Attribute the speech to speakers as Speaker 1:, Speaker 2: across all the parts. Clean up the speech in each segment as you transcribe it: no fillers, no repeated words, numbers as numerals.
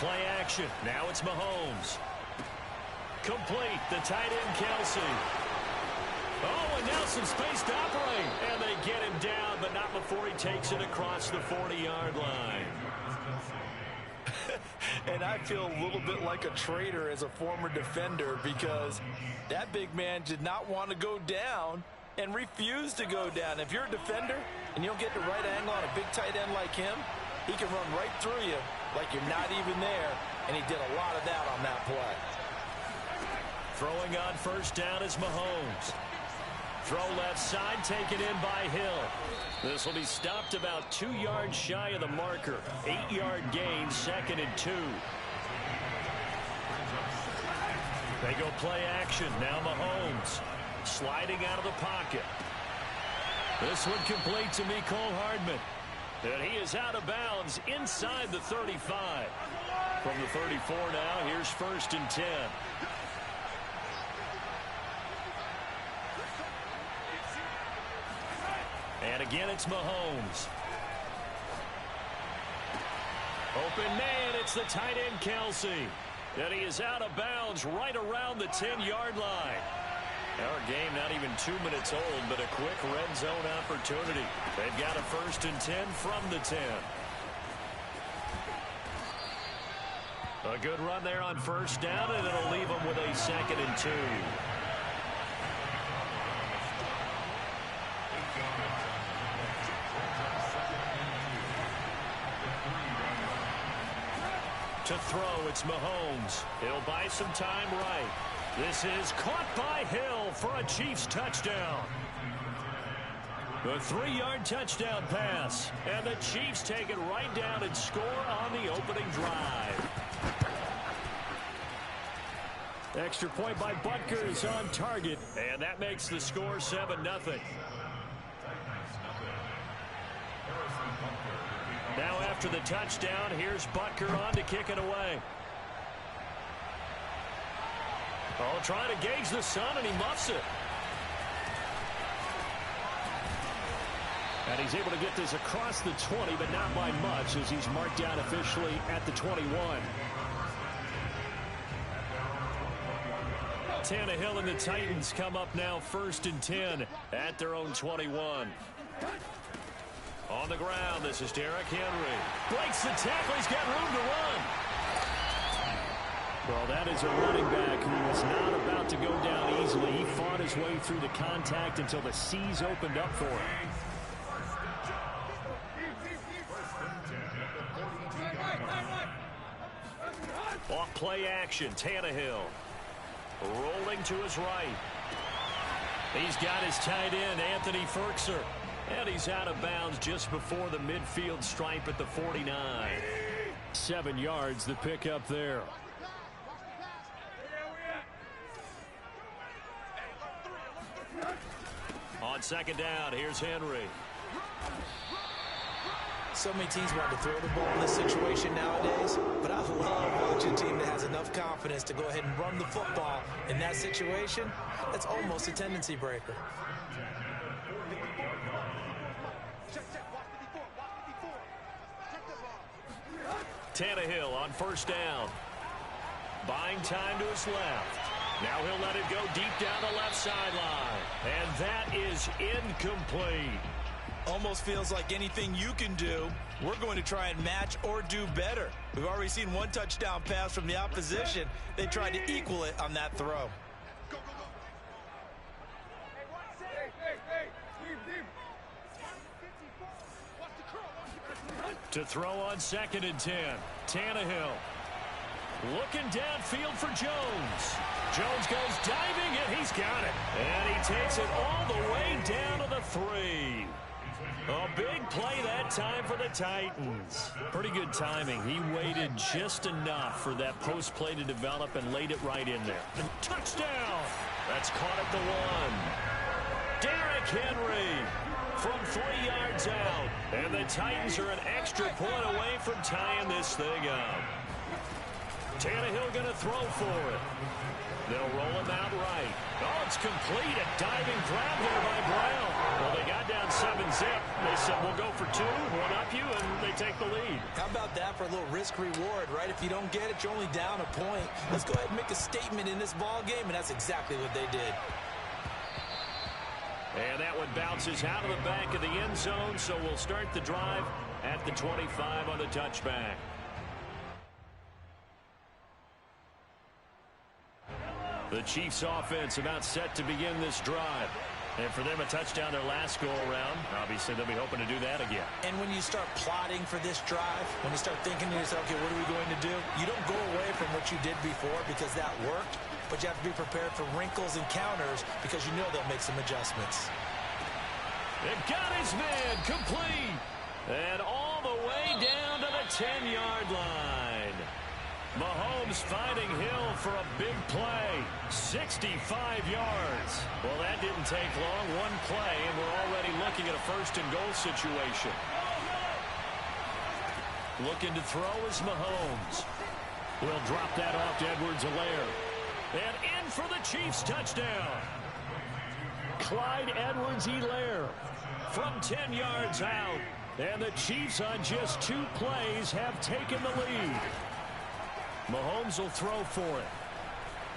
Speaker 1: Play action. Now it's Mahomes. Complete. The tight end, Kelsey. Oh, and now some space to operate. And they get him down, but not before he takes it across the 40-yard line.
Speaker 2: And I feel a little bit like a traitor as a former defender because that big man did not want to go down and refused to go down. If you're a defender and you don't get the right angle on a big tight end like him, he can run right through you like you're not even there, and he did a lot of that on that play.
Speaker 1: Throwing on first down is Mahomes. Throw left side, taken in by Hill. This will be stopped about 2 yards shy of the marker. 8-yard gain, 2nd and 2. They go play action. Now Mahomes sliding out of the pocket. This one complete to Mecole Hardman. And he is out of bounds inside the 35. From the 34 now, here's 1st and 10. And again, it's Mahomes. Open man, it's the tight end, Kelsey. And he is out of bounds right around the 10-yard line. Our game not even 2 minutes old, but a quick red zone opportunity. They've got a 1st and 10 from the 10. A good run there on first down, and it'll leave them with a 2nd and 2. To throw, it's Mahomes. He'll buy some time right. This is caught by Hill for a Chiefs touchdown. The 3-yard touchdown pass. And the Chiefs take it right down and score on the opening drive. Extra point by Butker is on target. And that makes the score 7-0. Now after the touchdown, here's Butker on to kick it away. Oh, trying to gauge the sun, and he muffs it. And he's able to get this across the 20, but not by much, as he's marked down officially at the 21. Tannehill and the Titans come up now 1st and 10 at their own 21. On the ground, this is Derrick Henry. Breaks the tackle. He's got room to run. Well, that is a running back who was not about to go down easily. He fought his way through the contact until the seas opened up for him. Off play action, Tannehill. Rolling to his right. He's got his tight end, Anthony Ferkser. And he's out of bounds just before the midfield stripe at the 49. 7 yards, the pickup there. On second down, here's Henry.
Speaker 3: So many teams want to throw the ball in this situation nowadays, but I love watching a team that has enough confidence to go ahead and run the football in that situation. That's almost a tendency breaker.
Speaker 1: Tannehill on first down. Buying time to his left. Now he'll let it go deep down the left sideline. And that is incomplete.
Speaker 3: Almost feels like anything you can do, we're going to try and match or do better. We've already seen one touchdown pass from the opposition. They tried to equal it on that throw.
Speaker 1: To throw on 2nd and 10. Tannehill. Looking downfield for Jones. Jones goes diving, and he's got it. And he takes it all the way down to the 3. A big play that time for the Titans. Pretty good timing. He waited just enough for that post play to develop and laid it right in there. And touchdown! That's caught at the 1. Derrick Henry from 3 yards out. And the Titans are an extra point away from tying this thing up. Tannehill going to throw for it. They'll roll him out right. Oh, it's complete. A diving grab there by Brown. Well, they got down 7-zip. They said, we'll go for two, one up you, and they take the lead.
Speaker 3: How about that for a little risk-reward, right? If you don't get it, you're only down a point. Let's go ahead and make a statement in this ball game, and that's exactly what they did.
Speaker 1: And that one bounces out of the back of the end zone, so we'll start the drive at the 25 on the touchback. The Chiefs offense about set to begin this drive. And for them, a touchdown their last go-around. Obviously, they'll be hoping to do that again.
Speaker 3: And when you start plotting for this drive, when you start thinking to yourself, okay, what are we going to do? You don't go away from what you did before because that worked, but you have to be prepared for wrinkles and counters because you know they'll make some adjustments.
Speaker 1: It got his man complete. And all the way down to the 10-yard line. Mahomes finding Hill for a big play. 65 yards. Well, that didn't take long. One play, and we're already looking at a first-and-goal situation. Looking to throw is Mahomes. Will drop that off to Edwards-Helaire. And in for the Chiefs touchdown. Clyde Edwards-Helaire from 10 yards out. And the Chiefs on just 2 plays have taken the lead. Mahomes will throw for it.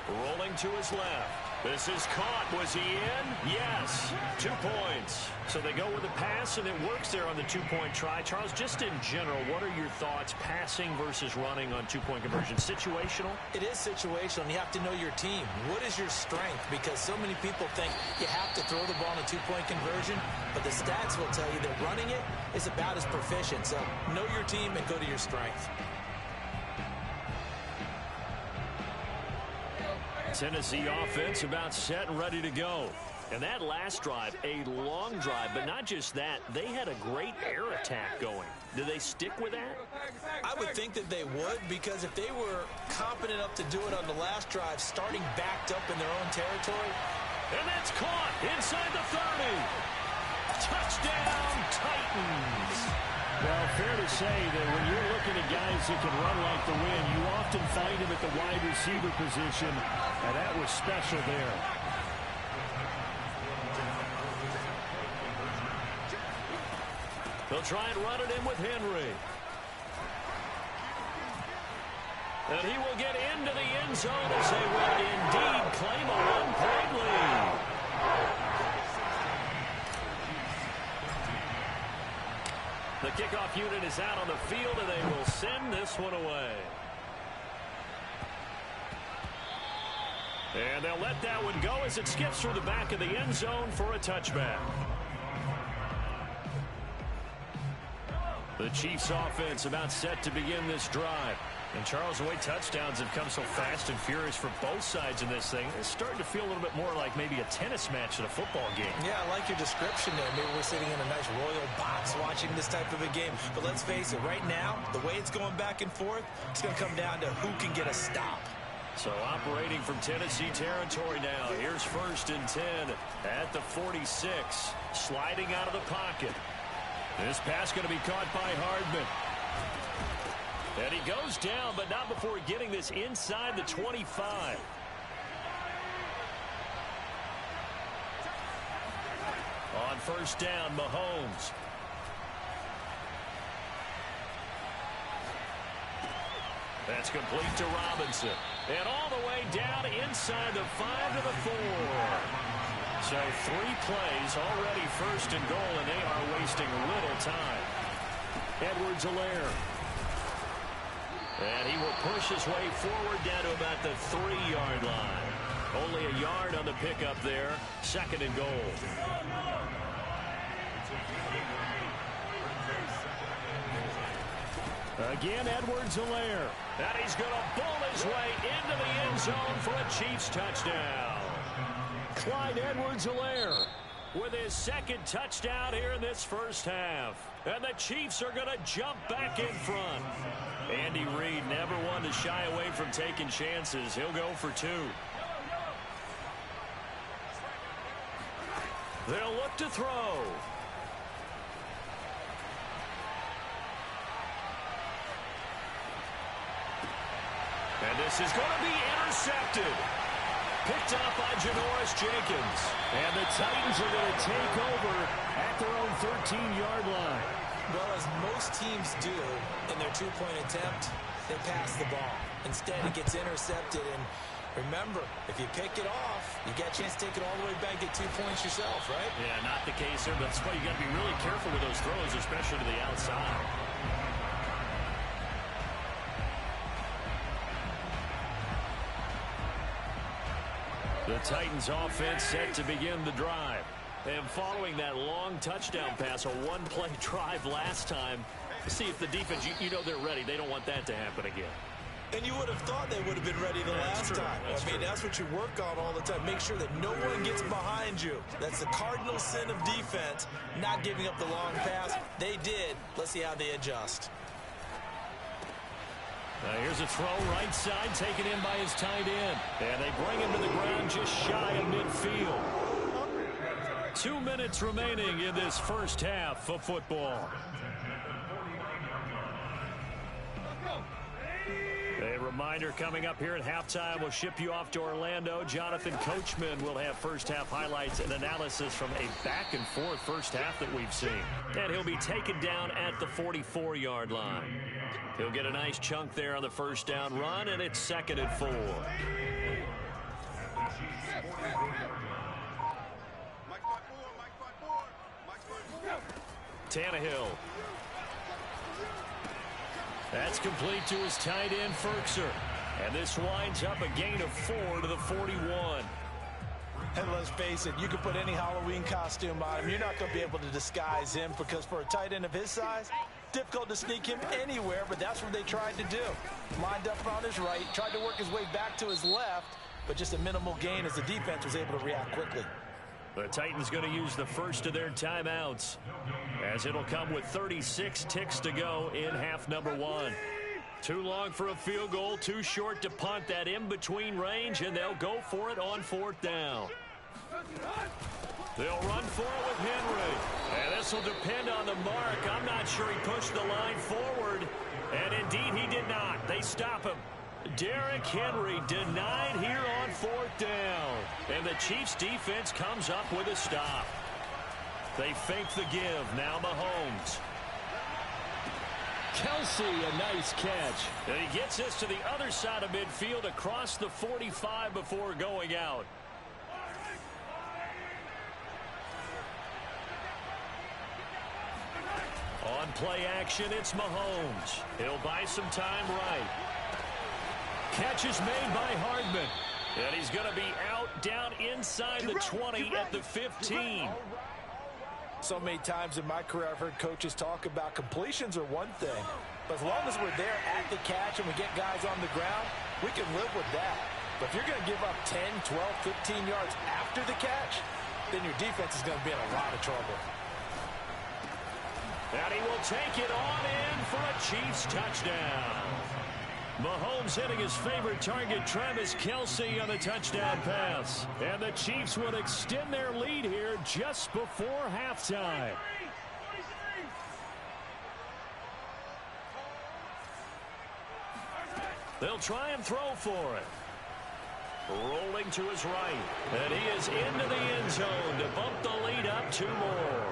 Speaker 1: Rolling to his left. This is caught. Was he in? Yes. 2 points. So they go with a pass, and it works there on the 2-point try. Charles, just in general, what are your thoughts passing versus running on 2-point conversion? Situational?
Speaker 3: It is situational, and you have to know your team. What is your strength? Because so many people think you have to throw the ball in a 2-point conversion, but the stats will tell you that running it is about as proficient. So know your team and go to your strength.
Speaker 1: Tennessee offense about set and ready to go. And that last drive, a long drive, but not just that, they had a great air attack going. Do they stick with that?
Speaker 3: I would think that they would, because if they were competent enough to do it on the last drive, starting backed up in their own territory.
Speaker 1: And that's caught inside the 30. Touchdown, Titans. Well, fair to say that when you're looking at guys that can run like the wind, you often find them at the wide receiver position, and that was special there. They'll try and run it in with Henry. And he will get into the end zone as they will indeed claim a 1-point lead. The kickoff unit is out on the field, and they will send this one away. And they'll let that one go as it skips through the back of the end zone for a touchback. The Chiefs offense about set to begin this drive. And Charles, the way touchdowns have come so fast and furious for both sides in this thing, it's starting to feel a little bit more like maybe a tennis match at a football game.
Speaker 3: Yeah, I like your description there. Maybe we're sitting in a nice royal box watching this type of a game. But let's face it, right now, the way it's going back and forth, it's going to come down to who can get a stop.
Speaker 1: So operating from Tennessee territory now. Here's 1st and 10 at the 46. Sliding out of the pocket. This pass going to be caught by Hardman. And he goes down, but not before getting this inside the 25. On 1st down, Mahomes. That's complete to Robinson. And all the way down inside the 5 to the 4. So 3 plays, already 1st and goal, and they are wasting little time. Edwards-Helaire. And he will push his way forward down to about the 3-yard line. Only a yard on the pickup there. 2nd and goal. Again, Edwards-Helaire. And he's going to bull his way into the end zone for a Chiefs touchdown. Clyde Edwards-Helaire with his 2nd touchdown here in this first half. And the Chiefs are going to jump back in front. Andy Reid never one to shy away from taking chances. He'll go for 2. They'll look to throw. And this is going to be intercepted. Picked up by Janoris Jenkins. And the Titans are going to take over at their own 13-yard line.
Speaker 3: Well, as most teams do in their two-point attempt, they pass the ball. Instead, it gets intercepted. And remember, if you pick it off, you get a chance to take it all the way back, get 2 points yourself, right?
Speaker 1: Yeah, not the case there, but that's why you got to be really careful with those throws, especially to the outside. The Titans offense set to begin the drive. And following that long touchdown pass, a one-play drive last time, see if the defense, you know they're ready. They don't want that to happen again.
Speaker 3: And you would have thought they would have been ready the last time. That's what you work on all the time. Make sure that no one gets behind you. That's the cardinal sin of defense, not giving up the long pass. They did. Let's see how they adjust.
Speaker 1: Here's a throw right side, taken in by his tight end. And they bring him to the ground just shy of midfield. 2 minutes remaining in this first half of football. A reminder coming up here at halftime. We'll ship you off to Orlando. Jonathan Coachman will have first half highlights and analysis from a back and forth first half that we've seen. And he'll be taken down at the 44-yard line. He'll get a nice chunk there on the first down run, and it's 2nd and 4. Tannehill. That's complete to his tight end, Ferkser. And this winds up a gain of 4 to the 41.
Speaker 2: And let's face it, you can put any Halloween costume on him. You're not going to be able to disguise him because for a tight end of his size, difficult to sneak him anywhere, but that's what they tried to do. Lined up on his right, tried to work his way back to his left, but just a minimal gain as the defense was able to react quickly.
Speaker 1: The Titans going to use the first of their timeouts, as it'll come with 36 ticks to go in half number 1. Too long for a field goal, too short to punt. That in-between range, and they'll go for it on 4th down. They'll run for it with Henry. And this will depend on the mark. I'm not sure he pushed the line forward. And indeed, he did not. They stop him. Derrick Henry denied here on 4th down. And the Chiefs defense comes up with a stop. They fake the give. Now Mahomes. Kelsey, a nice catch. And he gets this to the other side of midfield across the 45 before going out. On play action, it's Mahomes. He'll buy some time right. Catch is made by Hardman. And he's going to be out down inside the 20 at the 15.
Speaker 2: So many times in my career I've heard coaches talk about completions are one thing. But as long as we're there at the catch and we get guys on the ground, we can live with that. But if you're going to give up 10, 12, 15 yards after the catch, then your defense is going to be in a lot of trouble.
Speaker 1: And he will take it on in for a Chiefs touchdown. Mahomes hitting his favorite target, Travis Kelsey, on the touchdown pass. And the Chiefs will extend their lead here just before halftime. They'll try and throw for it. Rolling to his right. And he is into the end zone to bump the lead up 2 more.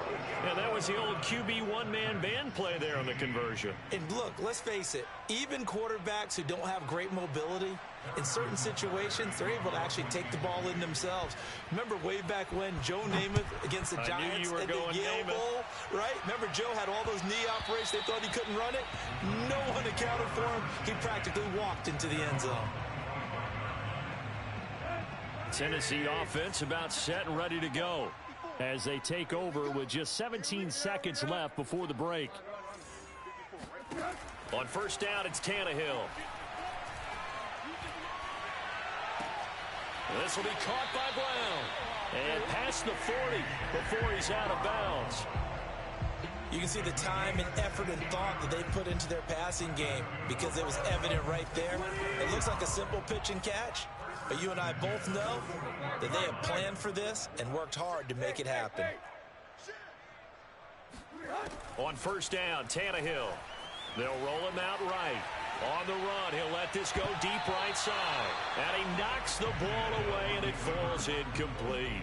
Speaker 1: And that was the old QB one-man band play there on the conversion.
Speaker 3: And look, let's face it, even quarterbacks who don't have great mobility, in certain situations, they're able to actually take the ball in themselves. Remember way back when Joe Namath against the Giants at the Yale Bowl, right? Remember Joe had all those knee operations. They thought he couldn't run it. No one accounted for him. He practically walked into the end zone.
Speaker 1: Tennessee offense about set and ready to go as they take over with just 17 seconds left before the break. On first down, it's Tannehill. This will be caught by Brown. And past the 40 before he's out of bounds.
Speaker 3: You can see the time and effort and thought that they put into their passing game because it was evident right there. It looks like a simple pitch and catch. But you and I both know that they have planned for this and worked hard to make it happen.
Speaker 1: On first down, Tannehill. They'll roll him out right. On the run, he'll let this go deep right side. And he knocks the ball away, and it falls incomplete.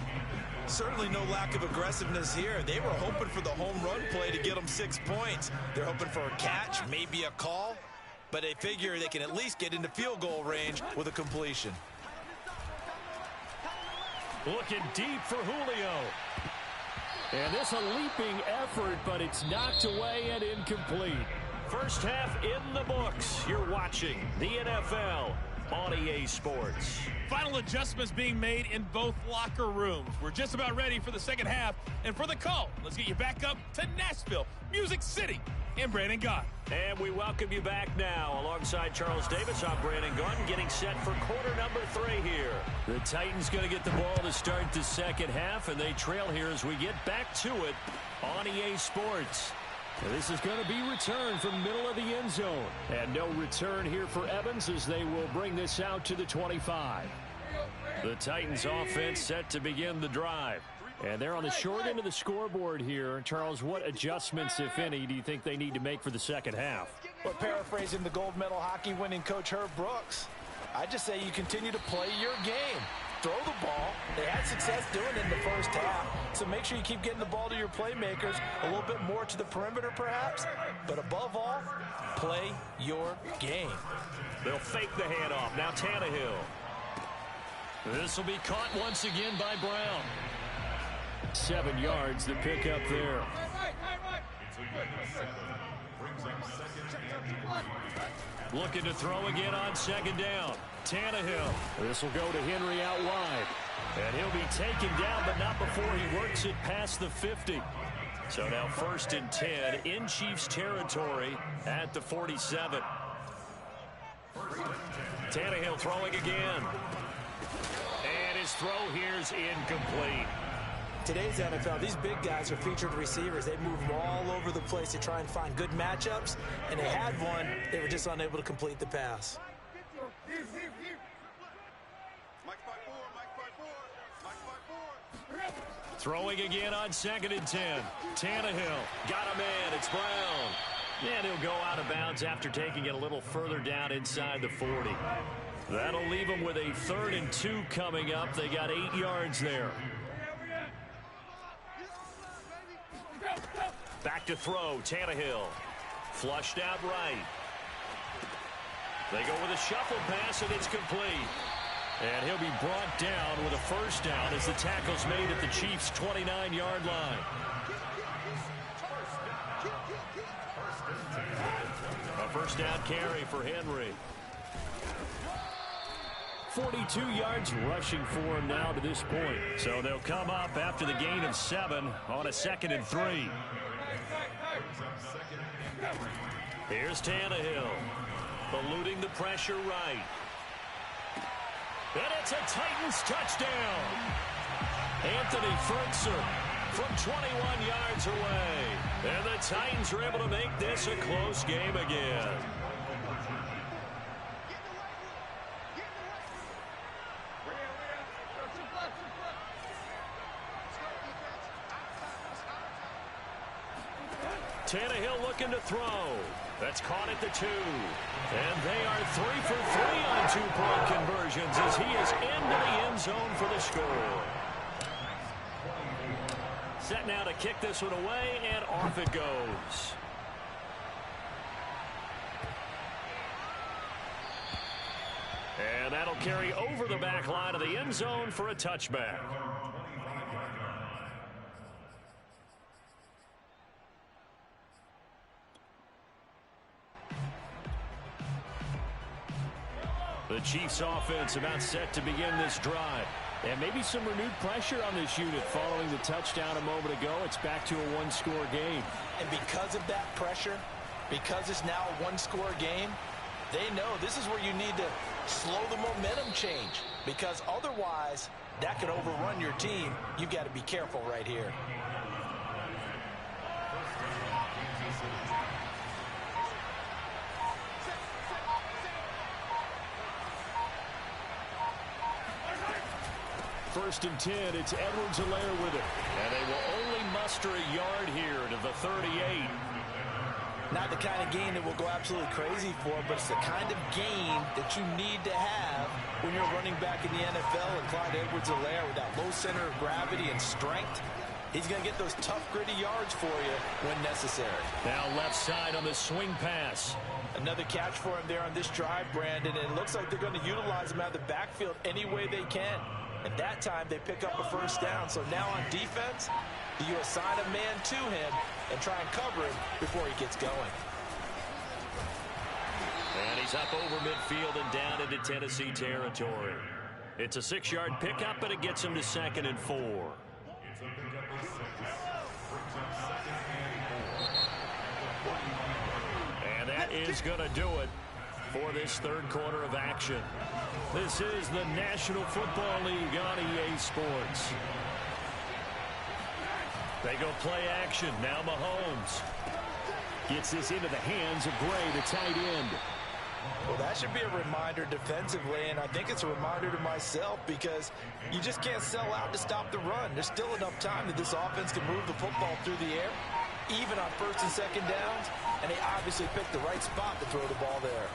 Speaker 3: Certainly no lack of aggressiveness here. They were hoping for the home run play to get them 6 points. They're hoping for a catch, maybe a call, but they figure they can at least get into field goal range with a completion.
Speaker 1: Looking deep for Julio. And this a leaping effort, but it's knocked away and incomplete. First half in the books. You're watching the NFL on EA Sports.
Speaker 4: Final adjustments being made in both locker rooms. We're just about ready for the second half. And for the call, let's get you back up to Nashville, Music City, and Brandon Gott.
Speaker 1: And we welcome you back now. Alongside Charles Davis, I'm Brandon Gott, getting set for quarter number 3 here. The Titans going to get the ball to start the second half, and they trail here as we get back to it on EA Sports. This is going to be returned from middle of the end zone. And no return here for Evans as they will bring this out to the 25. The Titans offense set to begin the drive. And they're on the short end of the scoreboard here. Charles, what adjustments, if any, do you think they need to make for the second half?
Speaker 2: But paraphrasing the gold medal hockey winning coach Herb Brooks, I just say you continue to play your game. Throw the ball. They had success doing it in the first half, so make sure you keep getting the ball to your playmakers, a little bit more to the perimeter perhaps, but above all, play your game.
Speaker 1: They'll fake the handoff. Now Tannehill. This will be caught once again by Brown. 7 yards to pick up there. Looking to throw again on second down. Tannehill. This will go to Henry out wide. And he'll be taken down, but not before he works it past the 50. So now 1st and 10 in Chiefs territory at the 47. Tannehill throwing again. And his throw here is incomplete.
Speaker 3: Today's NFL, these big guys are featured receivers. They move all over the place to try and find good matchups, and they had one. They were just unable to complete the pass.
Speaker 1: Throwing again on 2nd and 10. Tannehill got a man. It's Brown. And he'll go out of bounds after taking it a little further down inside the 40. That'll leave them with a 3rd and 2 coming up. They got 8 yards there. Back to throw, Tannehill. Flushed out right. They go with a shuffle pass, and it's complete. And he'll be brought down with a 1st down as the tackle's made at the Chiefs' 29-yard line. A 1st down carry for Henry. 42 yards rushing for him now to this point. So they'll come up after the gain of 7 on a 2nd and 3. Here's Tannehill, eluding the pressure right. And it's a Titans touchdown. Anthony Fertzer from 21 yards away. And the Titans are able to make this a close game again. Tannehill looking to throw. That's caught at the 2. And they are 3 for 3 on 2-point conversions as he is into the end zone for the score. Set now to kick this one away, and off it goes. And that'll carry over the back line of the end zone for a touchback. The Chiefs offense about set to begin this drive. And maybe some renewed pressure on this unit following the touchdown a moment ago. It's back to a 1-score game.
Speaker 2: And because of that pressure, because it's now a 1-score game, they know this is where you need to slow the momentum change. Because otherwise, that could overrun your team. You've got to be careful right here.
Speaker 1: First and 10, it's Edwards-Helaire with it. And they will only muster a yard here to the 38.
Speaker 2: Not the kind of gain that will go absolutely crazy for, but it's the kind of gain that you need to have when you're running back in the NFL. And Clyde Edwards-Helaire, with that low center of gravity and strength, he's going to get those tough, gritty yards for you when necessary.
Speaker 1: Now left side on the swing pass.
Speaker 2: Another catch for him there on this drive, Brandon, and it looks like they're going to utilize him out of the backfield any way they can. And that time they pick up a first down. So now on defense, you assign a man to him and try and cover him before he gets going.
Speaker 1: And he's up over midfield and down into Tennessee territory. It's a 6-yard pickup, and it gets him to 2nd and 4. And that is going to do it for this third quarter of action. This is the National Football League on EA Sports. They go play action. Now Mahomes gets this into the hands of Gray, the tight end.
Speaker 2: Well, that should be a reminder defensively, and I think it's a reminder to myself because you just can't sell out to stop the run. There's still enough time that this offense can move the football through the air, even on 1st and 2nd downs, and they obviously picked the right spot to throw the ball there.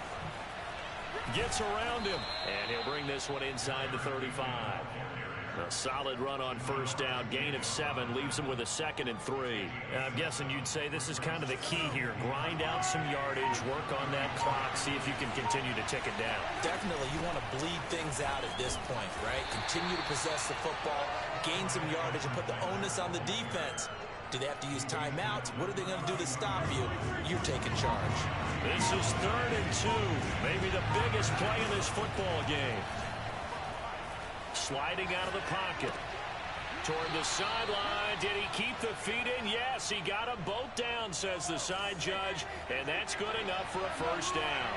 Speaker 1: Gets around him, and he'll bring this one inside the 35. A solid run on 1st down, gain of 7, leaves him with a 2nd and 3.
Speaker 5: I'm guessing you'd say this is kind of the key here. Grind out some yardage, work on that clock, see if you can continue to tick it down.
Speaker 3: Definitely, you want to bleed things out at this point, right? Continue to possess the football, gain some yardage, and put the onus on the defense. Do they have to use timeouts? What are they going to do to stop you? You're taking charge.
Speaker 1: This is 3rd and 2, maybe the biggest play in this football game. Sliding out of the pocket. Toward the sideline. Did he keep the feet in? Yes, he got them both down, says the side judge. And that's good enough for a first down.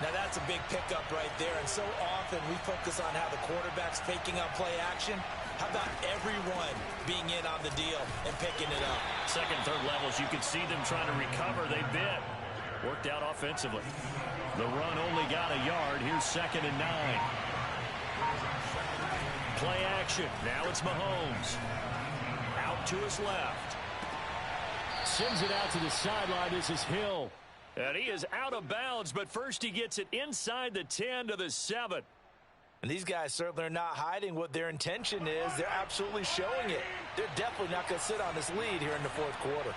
Speaker 3: Now that's a big pickup right there. And so often we focus on how the quarterback's faking out play action. How about everyone being in on the deal and picking it up?
Speaker 1: Second, third levels, you could see them trying to recover. They bit. Worked out offensively. The run only got a yard. Here's 2nd and 9. Play action. Now it's Mahomes. Out to his left. Sends it out to the sideline. This is Hill. And he is out of bounds, but first he gets it inside the 10 to the 7.
Speaker 2: And these guys certainly are not hiding what their intention is. They're absolutely showing it. They're definitely not going to sit on this lead here in the 4th quarter.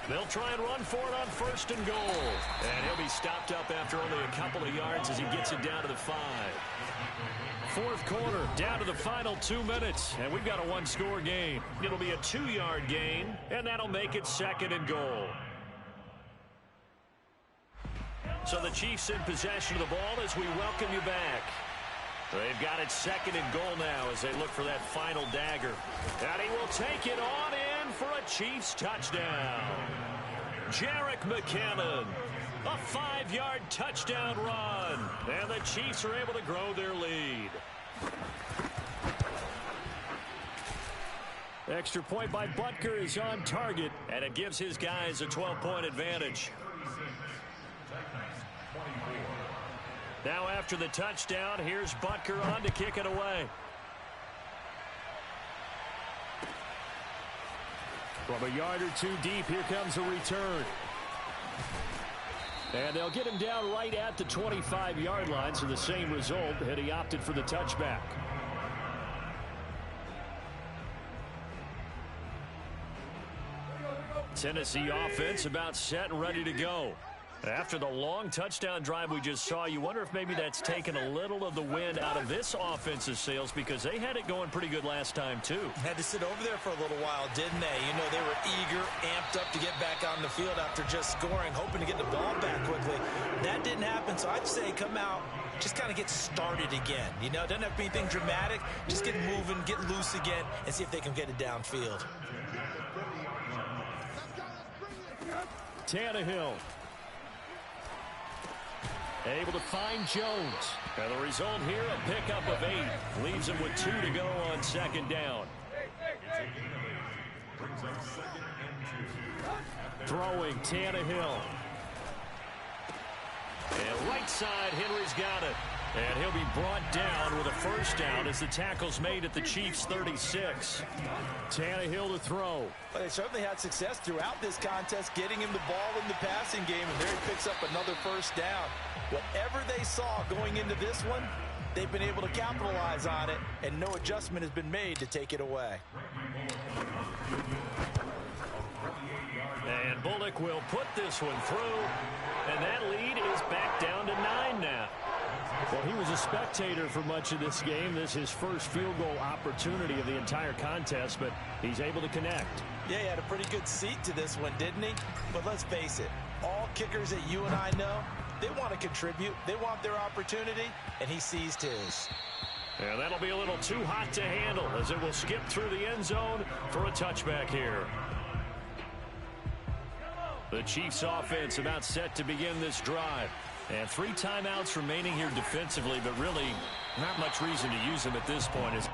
Speaker 1: They'll try and run for it on 1st and goal. And he'll be stopped up after only a couple of yards as he gets it down to the 5. 4th quarter, down to the final 2 minutes. And we've got a 1-score game. It'll be a 2-yard gain, and that'll make it 2nd and goal. So the Chiefs in possession of the ball as we welcome you back. They've got it 2nd and goal now as they look for that final dagger. And he will take it on in for a Chiefs touchdown. Jerick McKinnon, a 5-yard touchdown run. And the Chiefs are able to grow their lead. Extra point by Butker is on target, and it gives his guys a 12-point advantage. Now after the touchdown, here's Butker on to kick it away. From a yard or two deep, here comes a return. And they'll get him down right at the 25-yard line, so the same result, and he opted for the touchback. Tennessee offense about set and ready to go. After the long touchdown drive we just saw, you wonder if maybe that's taken a little of the wind out of this offense's sails because they had it going pretty good last time, too.
Speaker 3: Had to sit over there for a little while, didn't they? You know, they were eager, amped up to get back on the field after just scoring, hoping to get the ball back quickly. That didn't happen, so I'd say come out, just kind of get started again. You know, doesn't have to be anything dramatic. Just get moving, get loose again, and see if they can get it downfield.
Speaker 1: Tannehill. Able to find Jones. And the result here, a pickup of 8. Leaves him with 2 to go on 2nd down. Throwing Tannehill. And right side, Henry's got it. And he'll be brought down with a first down as the tackle's made at the Chiefs' 36. Tannehill to throw.
Speaker 2: Well, they certainly had success throughout this contest getting him the ball in the passing game, and there he picks up another first down. Whatever they saw going into this one, they've been able to capitalize on it, and no adjustment has been made to take it away.
Speaker 1: And Bullock will put this one through, and that lead is back down to 9 now. Well, he was a spectator for much of this game. This is his first field goal opportunity of the entire contest, but he's able to connect.
Speaker 2: Yeah, he had a pretty good seat to this one, didn't he? But let's face it, all kickers that you and I know, they want to contribute. They want their opportunity, and he seized his.
Speaker 1: And that'll be a little too hot to handle as it will skip through the end zone for a touchback here. The Chiefs offense about set to begin this drive. And 3 timeouts remaining here defensively, but really not much reason to use them at this point.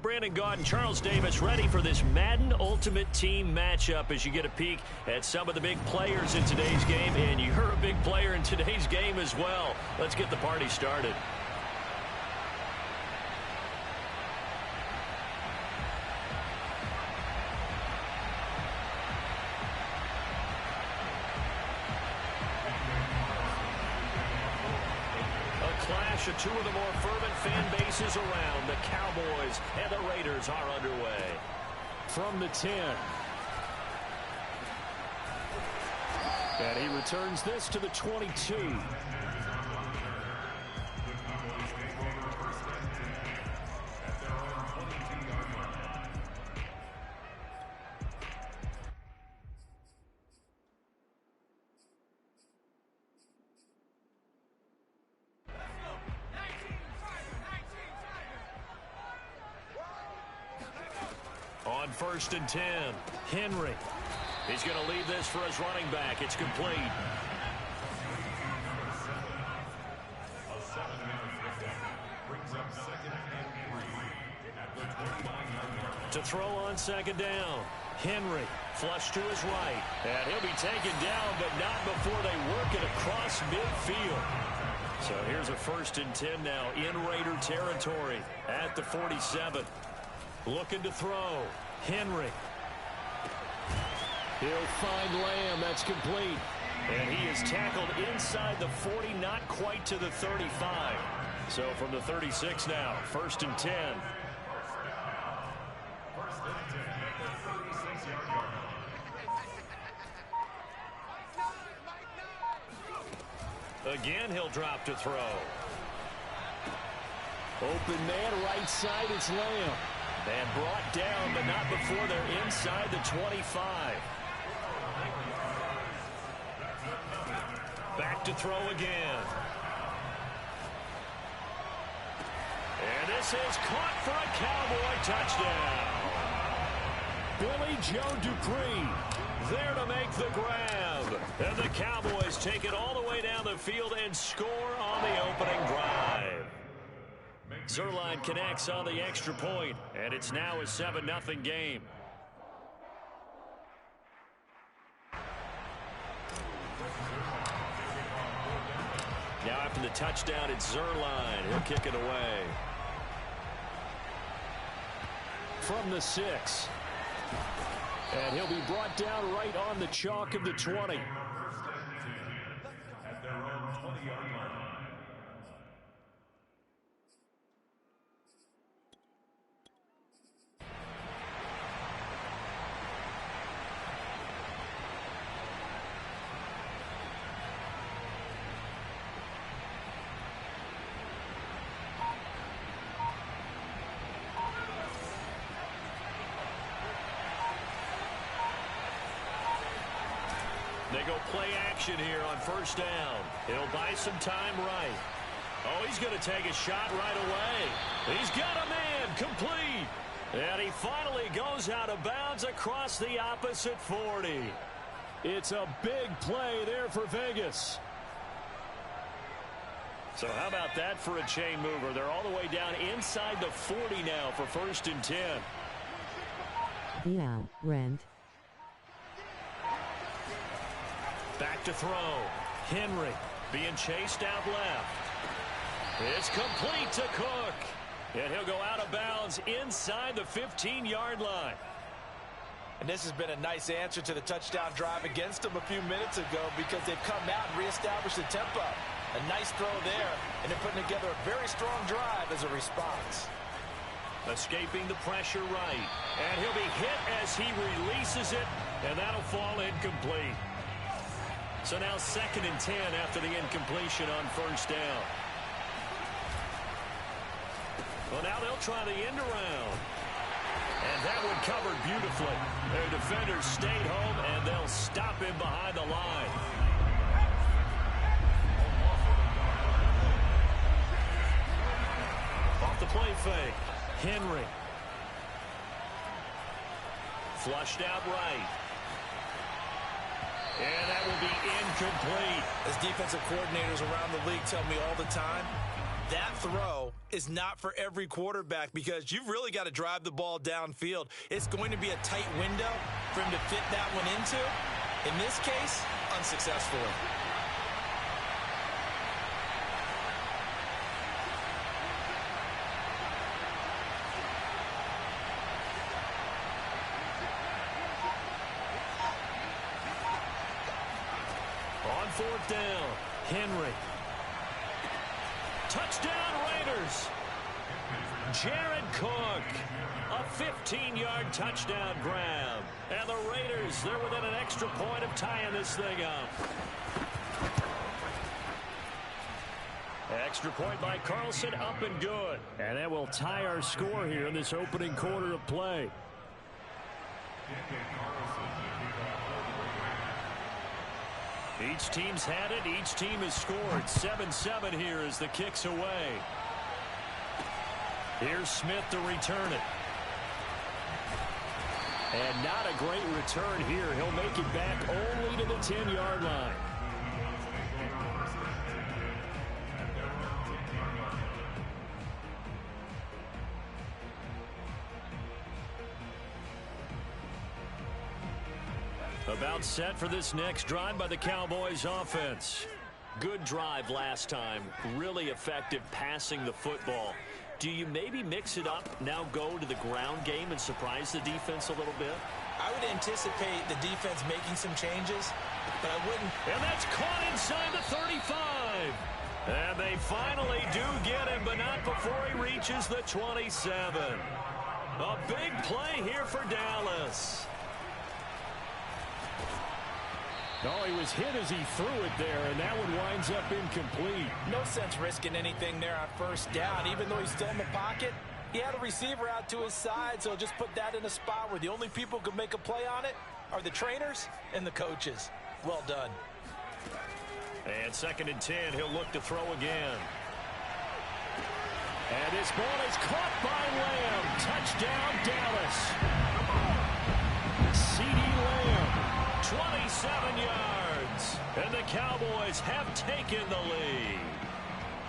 Speaker 5: Brandon Gaud and Charles Davis ready for this Madden Ultimate Team matchup as you get a peek at some of the big players in today's game. And you're a big player in today's game as well. Let's get the party started. Of two of the more fervent fan bases around. The Cowboys and the Raiders are underway.
Speaker 1: From the 10. And he returns this to the 22. On 1st and 10, Henry. He's going to leave this for his running back. It's complete. To throw on 2nd down, Henry flush to his right. And he'll be taken down, but not before they work it across midfield. So here's a 1st and 10 now in Raider territory at the 47. Looking to throw. Henry. He'll find Lamb. That's complete. And he is tackled inside the 40, not quite to the 35. So from the 36 now, 1st and 10. Again, he'll drop to throw. Open man, right side, it's Lamb. And brought down, but not before they're inside the 25. Back to throw again. And this is caught for a Cowboy touchdown. Billy Joe Dupree there to make the grab. And the Cowboys take it all the way down the field and score on the opening drive. Zerline connects on the extra point, and it's now a 7-0 game. Now after the touchdown, it's Zerline. He'll kick it away. From the 6. And he'll be brought down right on the chalk of the 20. At their own 20-yard line. They go play action here on 1st down. He'll buy some time right. Oh, he's going to take a shot right away. He's got a man, complete. And he finally goes out of bounds across the opposite 40. It's a big play there for Vegas. So how about that for a chain mover? They're all the way down inside the 40 now for 1st and 10.
Speaker 6: Yeah, Rent.
Speaker 5: Back to throw. Henry being chased out left. It's complete to Cook. And he'll go out of bounds inside the 15-yard line.
Speaker 2: And this has been a nice answer to the touchdown drive against them a few minutes ago because they've come out and reestablished the tempo. A nice throw there, and they're putting together a very strong drive as a response.
Speaker 5: Escaping the pressure right. And he'll be hit as he releases it, and that'll fall incomplete. So now 2nd and 10 after the incompletion on 1st down. Well, now they'll try the end around. And that one covered beautifully. Their defenders stayed home, and they'll stop him behind the line. Off the play fake. Henry. Flushed out right. And that will be incomplete.
Speaker 2: As defensive coordinators around the league tell me all the time, that throw is not for every quarterback because you've really got to drive the ball downfield. It's going to be a tight window for him to fit that one into. In this case, unsuccessfully.
Speaker 5: On fourth down, Henry. Touchdown Raiders. Jared Cook. A 15-yard touchdown grab. And the Raiders, they're within an extra point of tying this thing up. Extra point by Carlson, up and good. And that will tie our score here in this opening quarter of play. Each team's had it. Each team has scored. 7-7 here as the kick's away. Here's Smith to return it. And not a great return here. He'll make it back only to the 10-yard line. About set for this next drive by the Cowboys offense. Good drive last time. Really effective passing the football. Do you maybe mix it up, now go to the ground game and surprise the defense a little bit?
Speaker 3: I would anticipate the defense making some changes, but I wouldn't.
Speaker 5: And that's caught inside the 35. And they finally do get him, but not before he reaches the 27. A big play here for Dallas.
Speaker 1: Oh, he was hit as he threw it there, and that one winds up incomplete.
Speaker 2: No sense risking anything there on first down. Even though he's still in the pocket, he had a receiver out to his side, so just put that in a spot where the only people who can make a play on it are the trainers and the coaches. Well done.
Speaker 5: And 2nd and 10, he'll look to throw again. And this ball is caught by Lamb. Touchdown, Dallas. C.D. Lamb. 27 yards. And the Cowboys have taken the lead.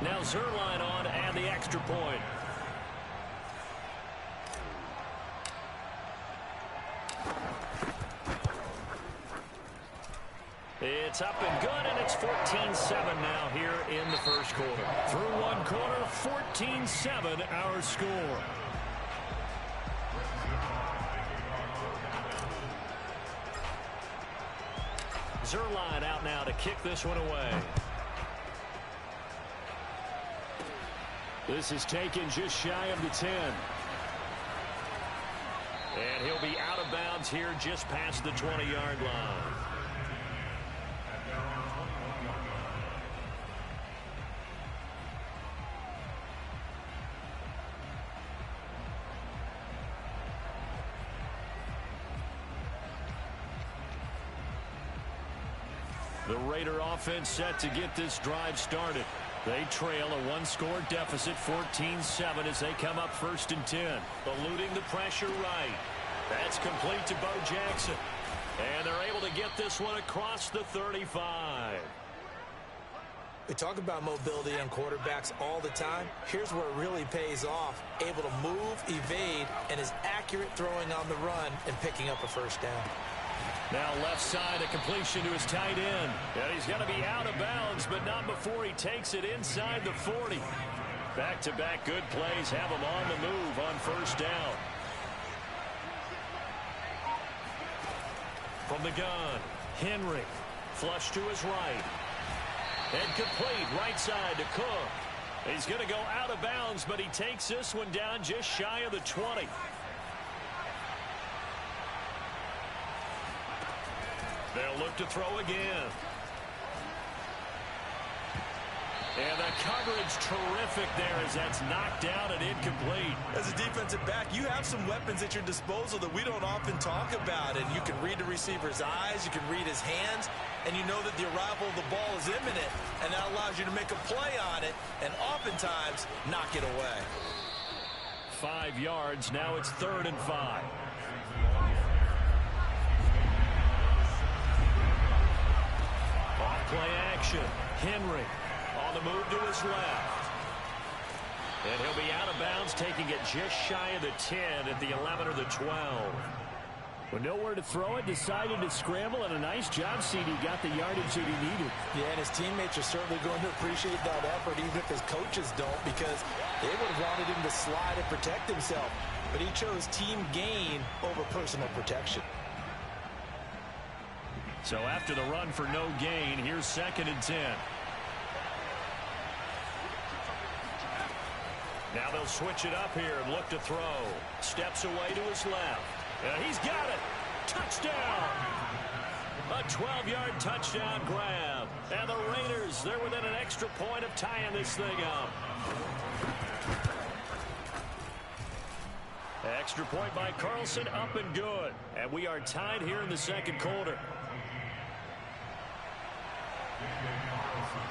Speaker 5: Now Zerline on and the extra point. It's up and good, and it's 14-7 now here in the first quarter. Through one quarter, 14-7 our score. Zerline out now to kick this one away.
Speaker 1: This is taken just shy of the 10.
Speaker 5: And he'll be out of bounds here just past the 20-yard line. The Raider offense set to get this drive started. They trail a one-score deficit, 14-7, as they come up 1st and 10. Eluding the pressure right. That's complete to Bo Jackson. And they're able to get this one across the 35.
Speaker 3: We talk about mobility on quarterbacks all the time. Here's where it really pays off. Able to move, evade, and is accurate throwing on the run and picking up a first down.
Speaker 5: Now left side, a completion to his tight end. And he's going to be out of bounds, but not before he takes it inside the 40. Back-to-back good plays have him on the move on first down. From the gun, Henry. Flush to his right. And complete right side to Cook. He's going to go out of bounds, but he takes this one down just shy of the 20. They'll look to throw again. And the coverage terrific there as that's knocked down and incomplete.
Speaker 2: As a defensive back, you have some weapons at your disposal that we don't often talk about. And you can read the receiver's eyes, you can read his hands, and you know that the arrival of the ball is imminent. And that allows you to make a play on it and oftentimes knock it away.
Speaker 5: 5 yards, now it's 3rd and 5. Off play action. Henry on the move to his left. And he'll be out of bounds, taking it just shy of the 10 at the 11 or the 12.
Speaker 1: With nowhere to throw it, decided to scramble, and a nice job, CD. Got the yardage that he needed.
Speaker 3: Yeah, and his teammates are certainly going to appreciate that effort, even if his coaches don't, because they would have wanted him to slide and protect himself. But he chose team gain over personal protection.
Speaker 1: So after the run for no gain, here's 2nd and 10.
Speaker 5: Now they'll switch it up here and look to throw. Steps away to his left. And he's got it. Touchdown. A 12-yard touchdown grab. And the Raiders, they're within an extra point of tying this thing up. Extra point by Carlson, up and good. And we are tied here in the 2nd quarter.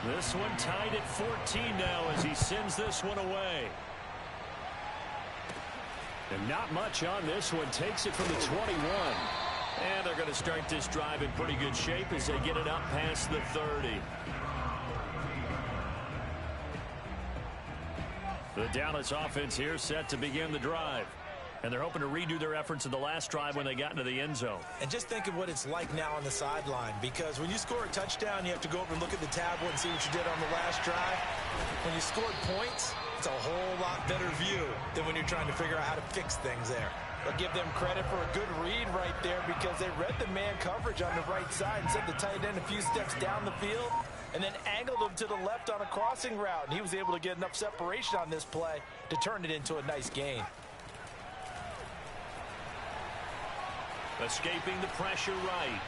Speaker 5: This one tied at 14 now as he sends this one away.
Speaker 1: And not much on this one. Takes it from the 21.
Speaker 5: And they're going to start this drive in pretty good shape as they get it up past the 30.
Speaker 1: The Dallas offense here set to begin the drive. And they're hoping to redo their efforts in the last drive when they got into the end zone.
Speaker 3: And just think of what it's like now on the sideline, because when you score a touchdown, you have to go over and look at the tablet and see what you did on the last drive. When you scored points, it's a whole lot better view than when you're trying to figure out how to fix things there.
Speaker 2: I'll give them credit for a good read right there, because they read the man coverage on the right side and sent the tight end a few steps down the field and then angled him to the left on a crossing route. And he was able to get enough separation on this play to turn it into a nice gain.
Speaker 5: Escaping the pressure right.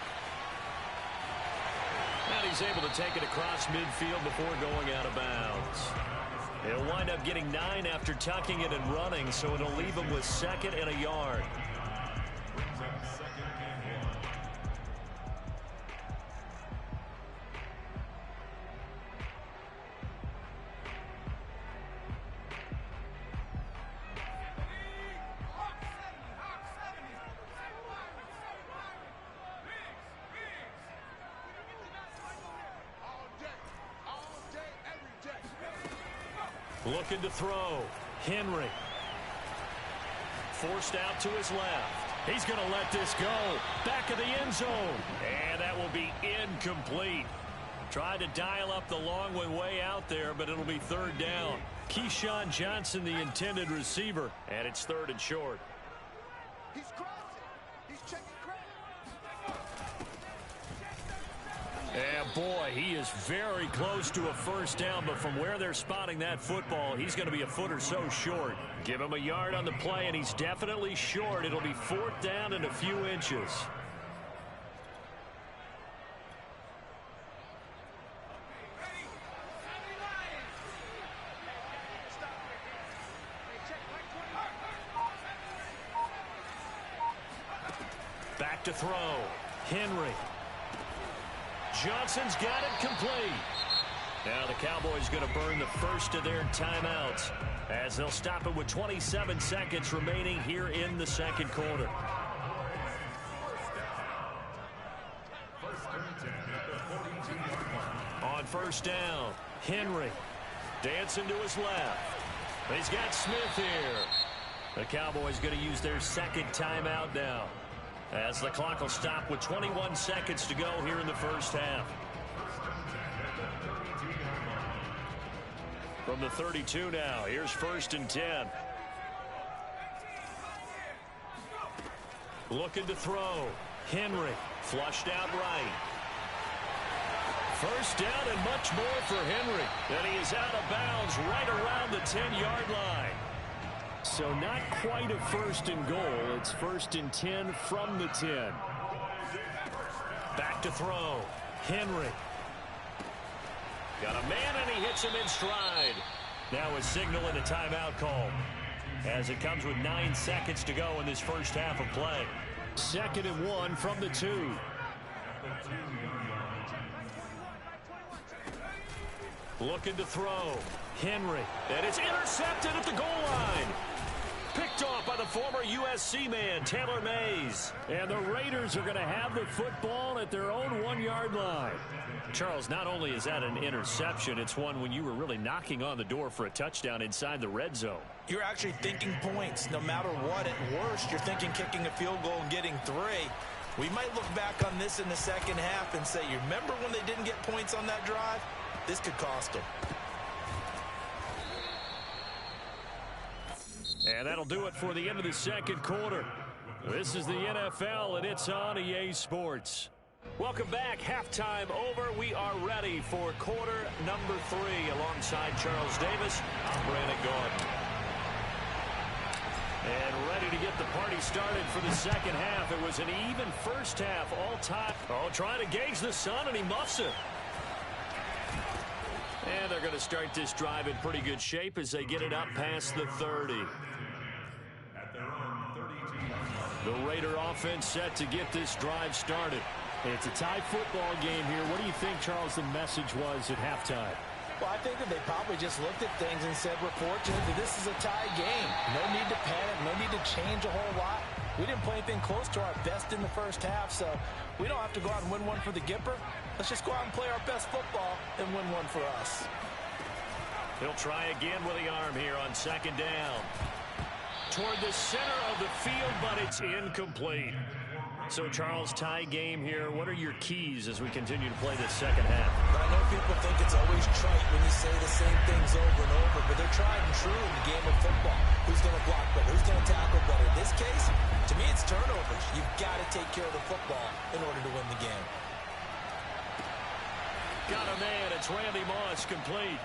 Speaker 5: And he's able to take it across midfield before going out of bounds. He'll wind up getting 9 after tucking it and running, so it'll leave him with 2nd and a yard. Looking to throw. Henry. Forced out to his left. He's going to let this go. Back of the end zone. And that will be incomplete. Tried to dial up the long way out there, but it'll be 3rd down. Keyshawn Johnson, the intended receiver. And it's 3rd and short.
Speaker 6: He's crossing. He's checking credit.
Speaker 1: And boy, he is very close to a 1st down, but from where they're spotting that football, he's going to be a foot or so short. Give him a yard on the play, and he's definitely short. It'll be 4th down and a few inches. Back to throw. Henry. Johnson's got it complete. Now the Cowboys going to burn the first of their timeouts as they'll stop it with 27 seconds remaining here in the 2nd quarter. On 1st down, Henry dancing to his left. He's got Smith here. The Cowboys going to use their 2nd timeout now, as the clock will stop with 21 seconds to go here in the 1st half. From the 32 now, here's 1st and 10. Looking to throw. Henry flushed out right. 1st down and much more for Henry. And he is out of bounds right around the 10-yard line. So not quite a 1st and goal. It's 1st and 10 from the 10. Back to throw. Henry. Got a man, and he hits him in stride. Now a signal and a timeout call, as it comes with 9 seconds to go in this 1st half of play. 2nd and 1 from the 2. Looking to throw. Henry. And it's intercepted at the goal line.
Speaker 5: Picked off by the former USC man, Taylor Mays.
Speaker 1: And the Raiders are going to have the football at their own 1-yard line.
Speaker 5: Charles, not only is that an interception, it's one when you were really knocking on the door for a touchdown inside the red zone.
Speaker 3: You're actually thinking points. No matter what, at worst, you're thinking kicking a field goal and getting 3. We might look back on this in the second half and say, you remember when they didn't get points on that drive? This could cost them.
Speaker 1: And that'll do it for the end of the second quarter. This is the NFL, and it's on EA Sports.
Speaker 5: Welcome back. Halftime over. We are ready for quarter number 3 alongside Charles Davis. I'm Brandon Gordon.
Speaker 1: And ready to get the party started for the second half. It was an even first half all time.
Speaker 5: Oh, trying to gauge the sun, and he muffs it. And they're going to start this drive in pretty good shape as they get it up past the 30.
Speaker 1: The Raider offense set to get this drive started. It's a tie football game here. What do you think, Charles, the message was at halftime?
Speaker 3: Well, I think that they probably just looked at things and said, we're fortunate that this is a tie game. No need to panic, no need to change a whole lot. We didn't play anything close to our best in the first half, so we don't have to go out and win one for the Gipper. Let's just go out and play our best football and win one for us.
Speaker 5: He'll try again with the arm here on second down.
Speaker 1: Toward the center of the field, but it's incomplete. So, Charles, tie game here. What are your keys as we continue to play this second half?
Speaker 3: But I know people think it's always trite when you say the same things over and over, but they're tried and true in the game of football. Who's going to block better? Who's going to tackle better? In this case, to me, it's turnovers. You've got to take care of the football in order to win the game.
Speaker 1: Got a man. It's Randy Moss, complete.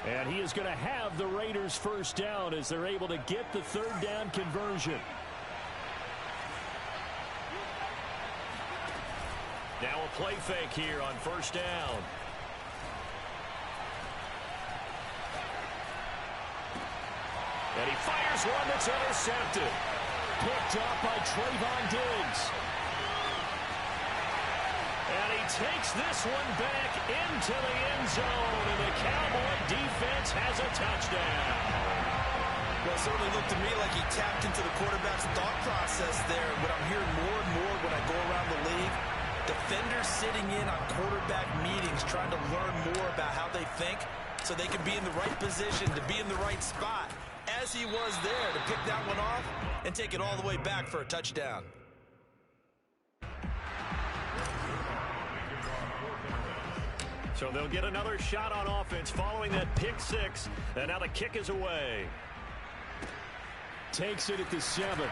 Speaker 1: And he is going to have the Raiders first down as they're able to get the third down conversion.
Speaker 5: Now a play fake here on first down. And he fires one that's intercepted.
Speaker 1: Picked up by Trayvon Diggs.
Speaker 5: And he takes this one back into the end zone, and the Cowboy defense has a touchdown.
Speaker 3: Well, it certainly looked to me like he tapped into the quarterback's thought process there. What I'm hearing more and more when I go around the league, defenders sitting in on quarterback meetings trying to learn more about how they think so they can be in the right position, to be in the right spot, as he was there to pick that one off and take it all the way back for a touchdown.
Speaker 5: So they'll get another shot on offense following that pick 6, and now the kick is away.
Speaker 1: Takes it at the 7.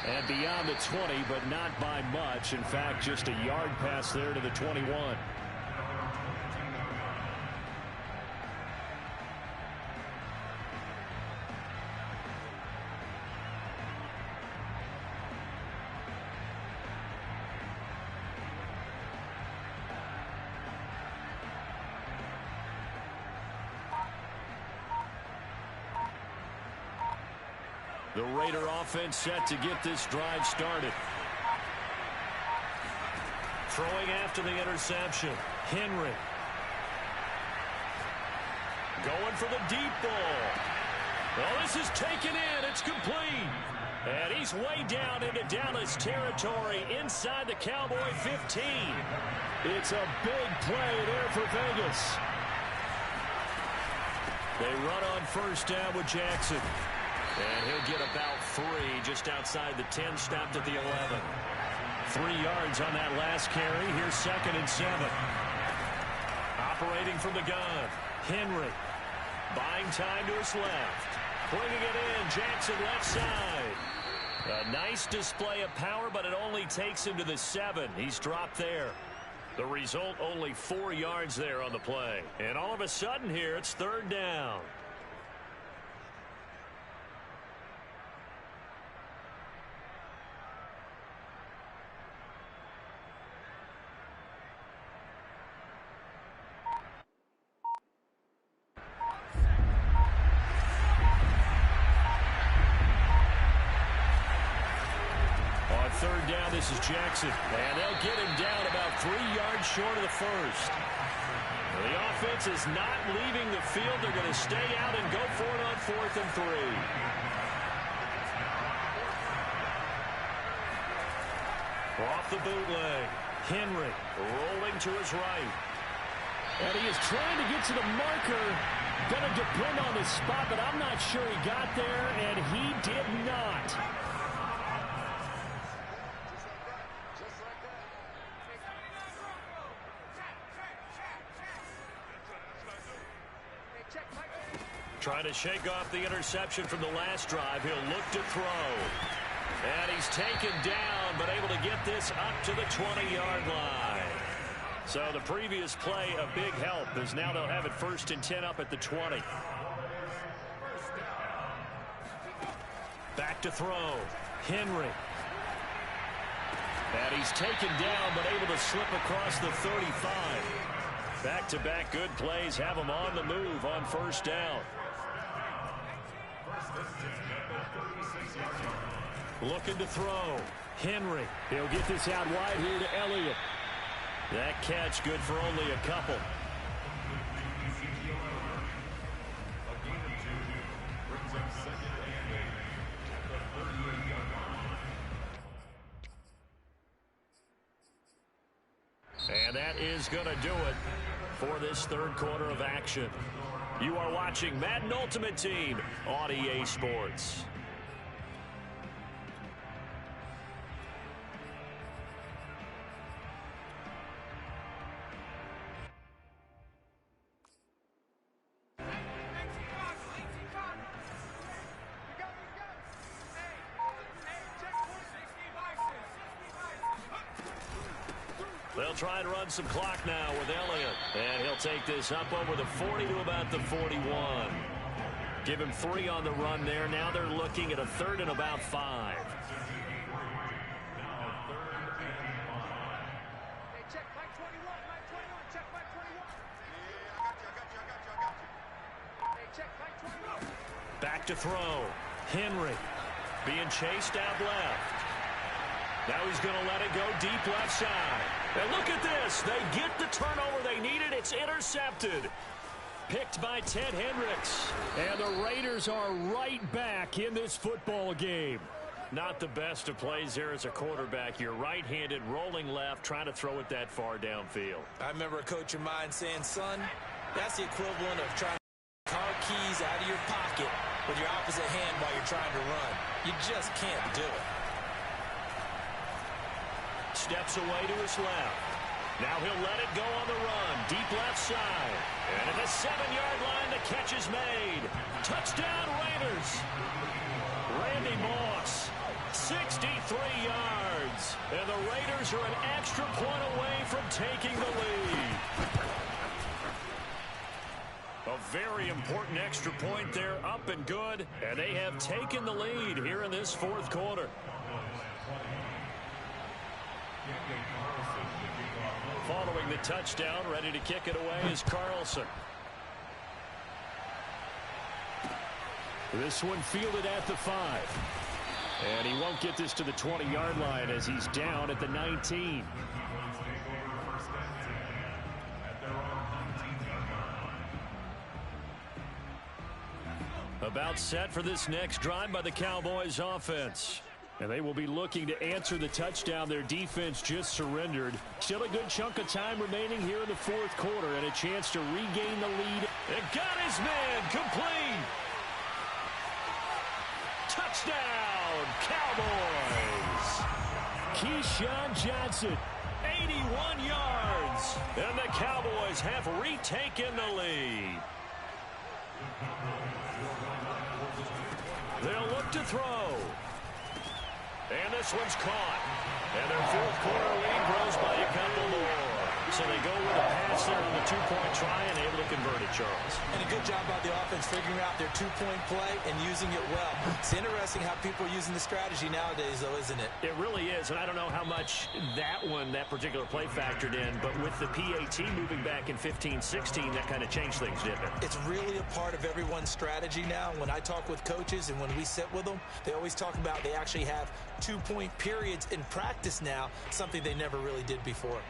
Speaker 1: And beyond the 20, but not by much. In fact, just a yard pass there to the 21. The Raider offense set to get this drive started.
Speaker 5: Throwing after the interception.
Speaker 1: Henry.
Speaker 5: Going for the deep ball. Well, this is taken in. It's complete. And he's way down into Dallas territory inside the Cowboy 15.
Speaker 1: It's a big play there for Vegas.
Speaker 5: They run on first down with Jackson. And he'll get about 3 just outside the 10, stopped at the 11.
Speaker 1: 3 yards on that last carry. Here's second and 7.
Speaker 5: Operating from the gun.
Speaker 1: Henry.
Speaker 5: Buying time to his left. Bringing it in. Jackson left side. A nice display of power, but it only takes him to the 7. He's dropped there. The result, only 4 yards there on the play. And all of a sudden here, it's third down. Third down, this is Jackson. And they'll get him down about 3 yards short of the first. The offense is not leaving the field. They're going to stay out and go for it on 4th and 3. Off the bootleg. Henry rolling to his right.
Speaker 1: And he is trying to get to the marker. Going to depend on the spot, but I'm not sure he got there, and he did not.
Speaker 5: Trying to shake off the interception from the last drive. He'll look to throw. And he's taken down, but able to get this up to the 20-yard line. So the previous play, a big help, as now they'll have it 1st and 10 up at the 20. Back to throw. Henry. And he's taken down, but able to slip across the 35. Back-to-back good plays have him on the move on 1st down. Looking to throw. Henry.
Speaker 1: He'll get this out wide here to Elliott.
Speaker 5: That catch good for only a couple. And that is going to do it for this 3rd quarter of action. You are watching Madden Ultimate Team on EA Sports. They'll try and run some clock now with Elliott. And he'll take this up over the 40 to about the 41. Give him 3 on the run there. Now they're looking at a 3rd and about 5. Back to throw. Henry being chased out left. Now he's going to let it go deep left side. And look at this. They get the turnover they needed. It's intercepted. Picked by Ted Hendricks.
Speaker 1: And the Raiders are right back in this football game.
Speaker 5: Not the best of plays there as a quarterback. You're right-handed, rolling left, trying to throw it that far downfield.
Speaker 3: I remember a coach of mine saying, son, that's the equivalent of trying to take car keys out of your pocket with your opposite hand while you're trying to run. You just can't do it.
Speaker 5: Steps away to his left. Now he'll let it go on the run. Deep left side. And at the 7-yard line, the catch is made. Touchdown, Raiders. Randy Moss, 63 yards. And the Raiders are an extra point away from taking the lead. A very important extra point there, up and good. And they have taken the lead here in this 4th quarter. Following the touchdown, ready to kick it away is Carlson.
Speaker 1: This one fielded at the 5. And he won't get this to the 20-yard line as he's down at the 19. About set for this next drive by the Cowboys offense. And they will be looking to answer the touchdown their defense just surrendered. Still a good chunk of time remaining here in the 4th quarter and a chance to regain the lead.
Speaker 5: And got his man complete. Touchdown, Cowboys.
Speaker 1: Keyshawn Johnson,
Speaker 5: 81 yards. And the Cowboys have retaken the lead. They'll look to throw. And this one's caught. And their 4th quarter lead grows by a couple more. So they go with a pass there on the 2-point try and able to convert it, Charles.
Speaker 3: And a good job by the offense figuring out their 2-point play and using it well. It's interesting how people are using the strategy nowadays, though, isn't it?
Speaker 5: It really is, and I don't know how much that particular play factored in, but with the PAT moving back in 15-16, that kind of changed things, didn't it?
Speaker 3: It's really a part of everyone's strategy now. When I talk with coaches and when we sit with them, they always talk about they actually have 2-point periods in practice now, something they never really did before.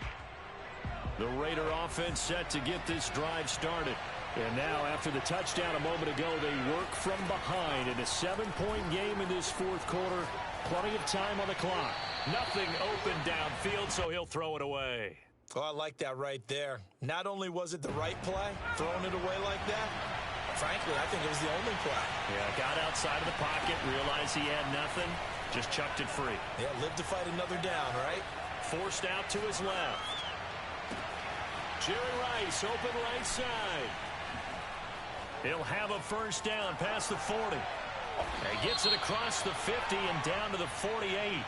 Speaker 5: The Raider offense set to get this drive started. And now, after the touchdown a moment ago, they work from behind in a 7-point game in this fourth quarter. Plenty of time on the clock. Nothing open downfield, so he'll throw it away.
Speaker 3: Oh, I like that right there. Not only was it the right play, throwing it away like that, frankly, I think it was the only play.
Speaker 5: Yeah, got outside of the pocket, realized he had nothing, just chucked it free.
Speaker 3: Yeah, live to fight another down, right?
Speaker 5: Forced out to his left. Jerry Rice, open right side. He'll have a first down past the 40. He gets it across the 50 and down to the 48.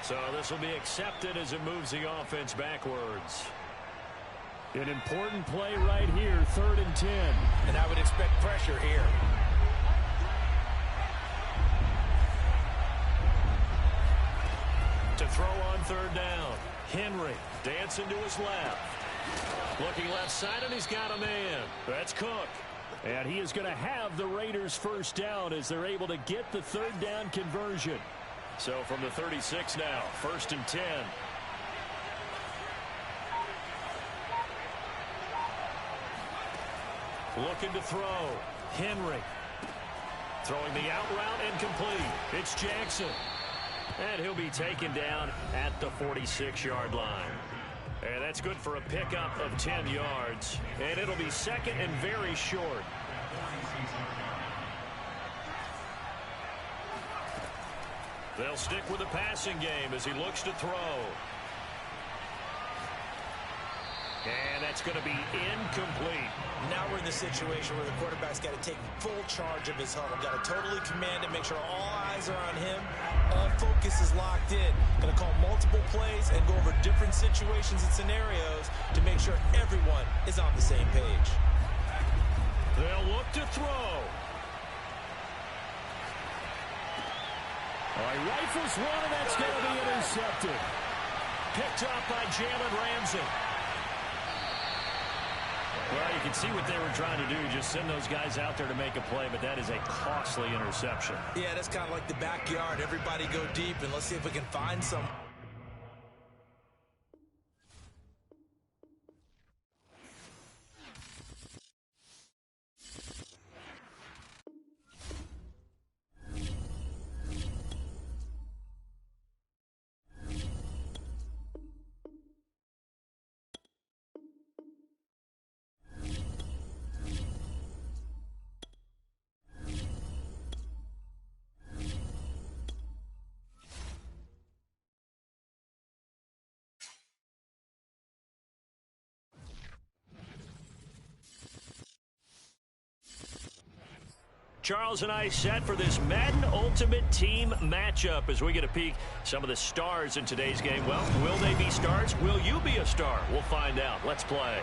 Speaker 5: So this will be accepted as it moves the offense backwards. An important play right here, 3rd and 10.
Speaker 3: And I would expect pressure here.
Speaker 5: To throw on 3rd down. Henry dancing to his left. Looking left side, and he's got a man. That's Cook. And he is going to have the Raiders first down as they're able to get the 3rd down conversion. So from the 36 now, 1st and 10. Looking to throw. Henry. Throwing the out route incomplete. It's Jackson. And he'll be taken down at the 46-yard line. And that's good for a pickup of 10 yards. And it'll be 2nd and very short. They'll stick with the passing game as he looks to throw. And that's going to be incomplete.
Speaker 3: Now we're in the situation where the quarterback's got to take full charge of his huddle. Got to totally command it, make sure all eyes are on him. All focus is locked in. Going to call multiple plays and go over different situations and scenarios to make sure everyone is on the same page.
Speaker 5: They'll look to throw. All right, rifles one, and that's going to be intercepted. Picked up by Jalen Ramsey. Well, you can see what they were trying to do, just send those guys out there to make a play, but that is a costly interception.
Speaker 3: Yeah, that's kind of like the backyard. Everybody go deep, and let's see if we can find some.
Speaker 5: Charles and I set for this Madden Ultimate Team matchup as we get a peek some of the stars in today's game. Well, will they be stars? Will you be a star? We'll find out. Let's play.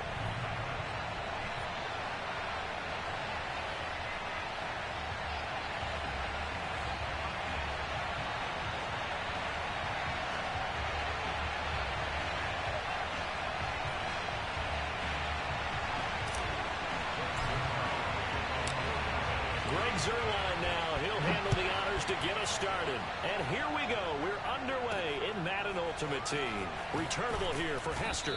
Speaker 5: Zerline now. He'll handle the honors to get us started. And here we go. We're underway in Madden Ultimate Team. Returnable here for Hester.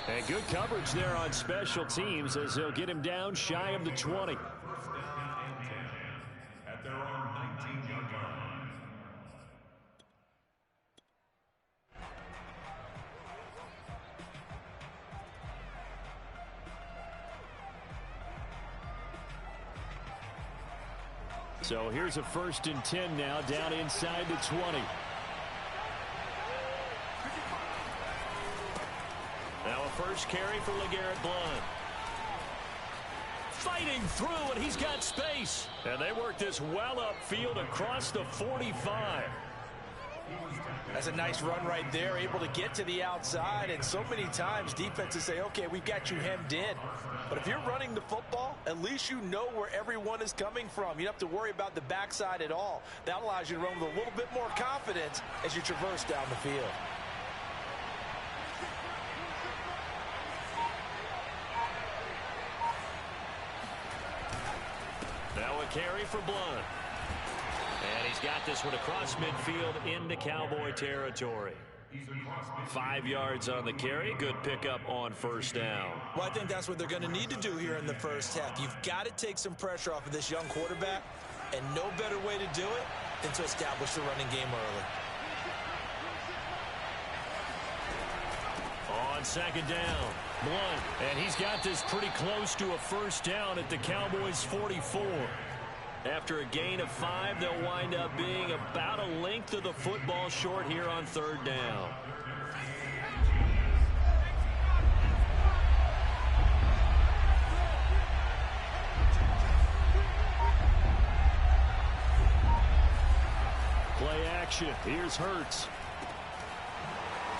Speaker 5: And good coverage there on special teams as they'll get him down shy of the 20.
Speaker 7: At their own 19-yard line.
Speaker 5: So here's a 1st and 10 now, down inside the 20. Now a first carry for LeGarrette Blount. Fighting through, and he's got space. And they work this well upfield across the 45.
Speaker 3: That's a nice run right there, able to get to the outside, and so many times defenses say, okay, we've got you hemmed in. But if you're running the football, at least you know where everyone is coming from. You don't have to worry about the backside at all. That allows you to run with a little bit more confidence as you traverse down the field.
Speaker 5: Now a carry for Blount. And he's got this one across midfield into Cowboy territory. 5 yards on the carry. Good pickup on first down.
Speaker 3: Well, I think that's what they're going to need to do here in the first half. You've got to take some pressure off of this young quarterback, and no better way to do it than to establish the running game early.
Speaker 5: On second down, Blunt, and he's got this pretty close to a first down at the Cowboys' 44. After a gain of 5, they'll wind up being about a length of the football short here on third down. Play action. Here's Hurts.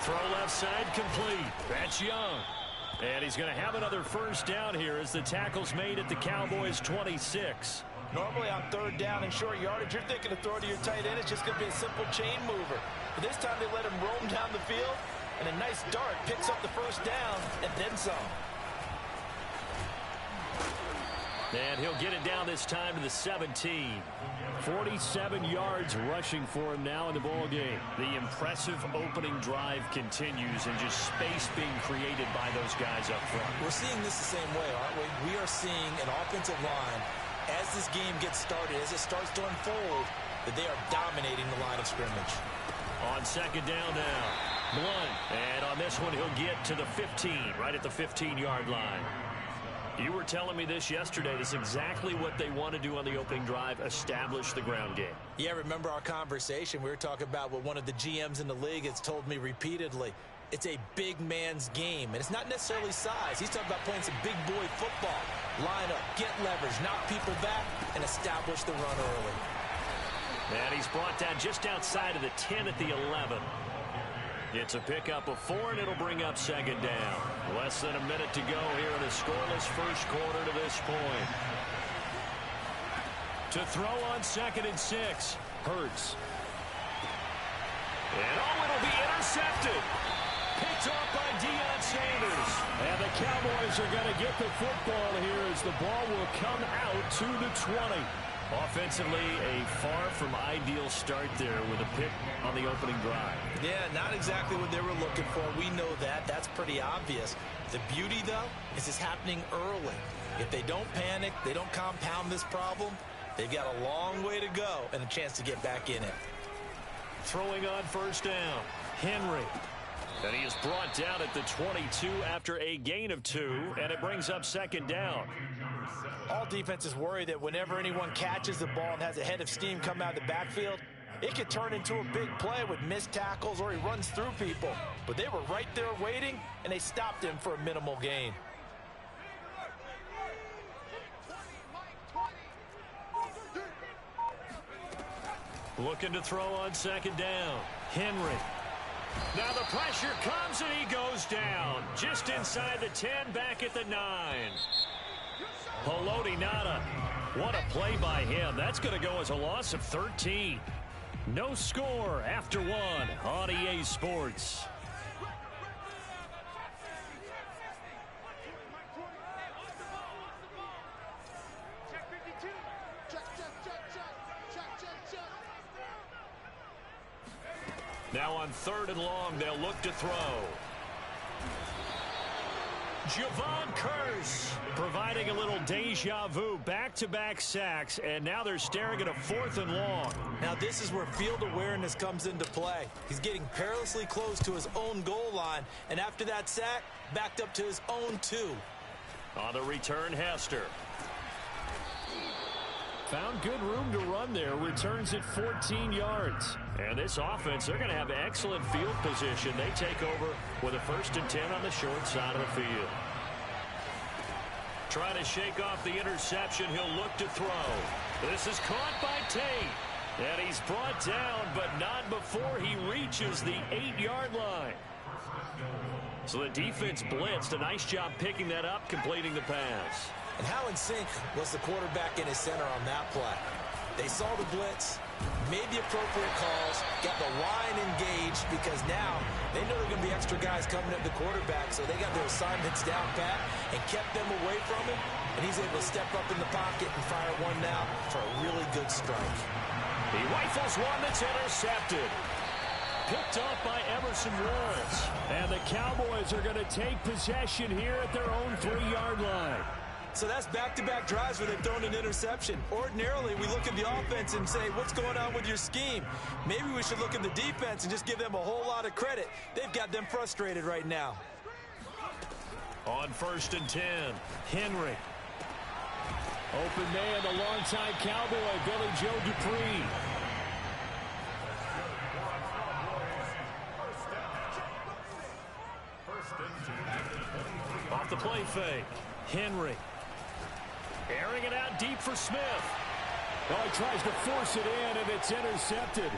Speaker 5: Throw left side complete. That's Young. And he's going to have another first down here as the tackle's made at the Cowboys' 26.
Speaker 2: Normally on third down and short yardage, you're thinking to throw to your tight end. It's just going to be a simple chain mover. But this time they let him roam down the field, and a nice dart picks up the first down and then some.
Speaker 5: And he'll get it down this time to the 17. 47 yards rushing for him now in the ball game. The impressive opening drive continues, and just space being created by those guys up front.
Speaker 3: We're seeing this the same way, aren't we? We are seeing an offensive line, as this game gets started, as it starts to unfold, that they are dominating the line of scrimmage.
Speaker 5: On second down now, Blunt. And on this one, he'll get to the 15, right at the 15-yard line. You were telling me this yesterday. This is exactly what they want to do on the opening drive, establish the ground game.
Speaker 3: Yeah, remember our conversation? We were talking about what one of the GMs in the league has told me repeatedly. It's a big man's game, and it's not necessarily size. He's talking about playing some big boy football. Line up, get leverage, knock people back, and establish the run early.
Speaker 5: And he's brought down just outside of the 10 at the 11. It's a pickup of 4, and it'll bring up second down. Less than a minute to go here in a scoreless first quarter to this point. To throw on 2nd and 6, Hurts. And it'll be intercepted. Picked off by Deion Sanders. And the Cowboys are going to get the football here as the ball will come out to the 20. Offensively, a far from ideal start there with a pick on the opening drive.
Speaker 3: Yeah, not exactly what they were looking for. We know that. That's pretty obvious. The beauty, though, is it's happening early. If they don't panic, they don't compound this problem, they've got a long way to go and a chance to get back in it.
Speaker 5: Throwing on first down, Henry. And he is brought down at the 22 after a gain of 2, and it brings up second down.
Speaker 2: All defenses worry that whenever anyone catches the ball and has a head of steam come out of the backfield, it could turn into a big play with missed tackles or he runs through people. But they were right there waiting, and they stopped him for a minimal gain.
Speaker 5: Looking to throw on second down, Henry. Now the pressure comes, and he goes down. Just inside the 10, back at the 9. Haloti Ngata. What a play by him. That's going to go as a loss of 13. No score after 1 on EA Sports. Now on 3rd and long, they'll look to throw. Javon Curse providing a little deja vu, back-to-back sacks, and now they're staring at a 4th and long.
Speaker 3: Now this is where field awareness comes into play. He's getting perilously close to his own goal line, and after that sack, backed up to his own 2.
Speaker 5: On the return, Hester. Found good room to run there. Returns at 14 yards. And this offense, they're going to have excellent field position. They take over with a 1st and 10 on the short side of the field. Trying to shake off the interception. He'll look to throw. This is caught by Tate. And he's brought down, but not before he reaches the 8-yard line. So the defense blitzed. A nice job picking that up, completing the pass.
Speaker 3: And how in sync was the quarterback in his center on that play? They saw the blitz, made the appropriate calls, got the line engaged, because now they know there are going to be extra guys coming at the quarterback, so they got their assignments down pat and kept them away from him, and he's able to step up in the pocket and fire one now for a really good strike.
Speaker 5: He rifles one that's intercepted. picked off by Emerson Walls.
Speaker 1: And the Cowboys are going to take possession here at their own 3-yard line.
Speaker 3: So that's back-to-back drives where they've thrown an interception. Ordinarily, we look at the offense and say, what's going on with your scheme? Maybe we should look at the defense and just give them a whole lot of credit. They've got them frustrated right now.
Speaker 5: On 1st and 10, Henry.
Speaker 1: Open man, the longtime Cowboy, Billy Joe Dupree.
Speaker 5: Off the play fake, Henry. Airing it out deep for Smith.
Speaker 1: Oh, he tries to force it in, and it's intercepted.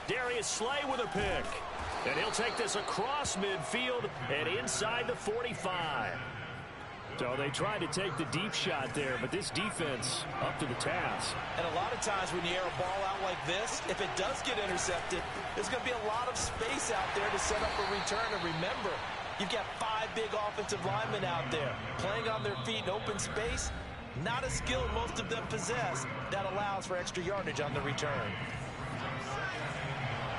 Speaker 5: Darius Slay with a pick. And he'll take this across midfield and inside the 45.
Speaker 1: So they tried to take the deep shot there, but this defense up to the task.
Speaker 3: And a lot of times when you air a ball out like this, if it does get intercepted, there's going to be a lot of space out there to set up a return. And remember, you've got 5 big offensive linemen out there playing on their feet in open space. Not a skill most of them possess that allows for extra yardage on the return.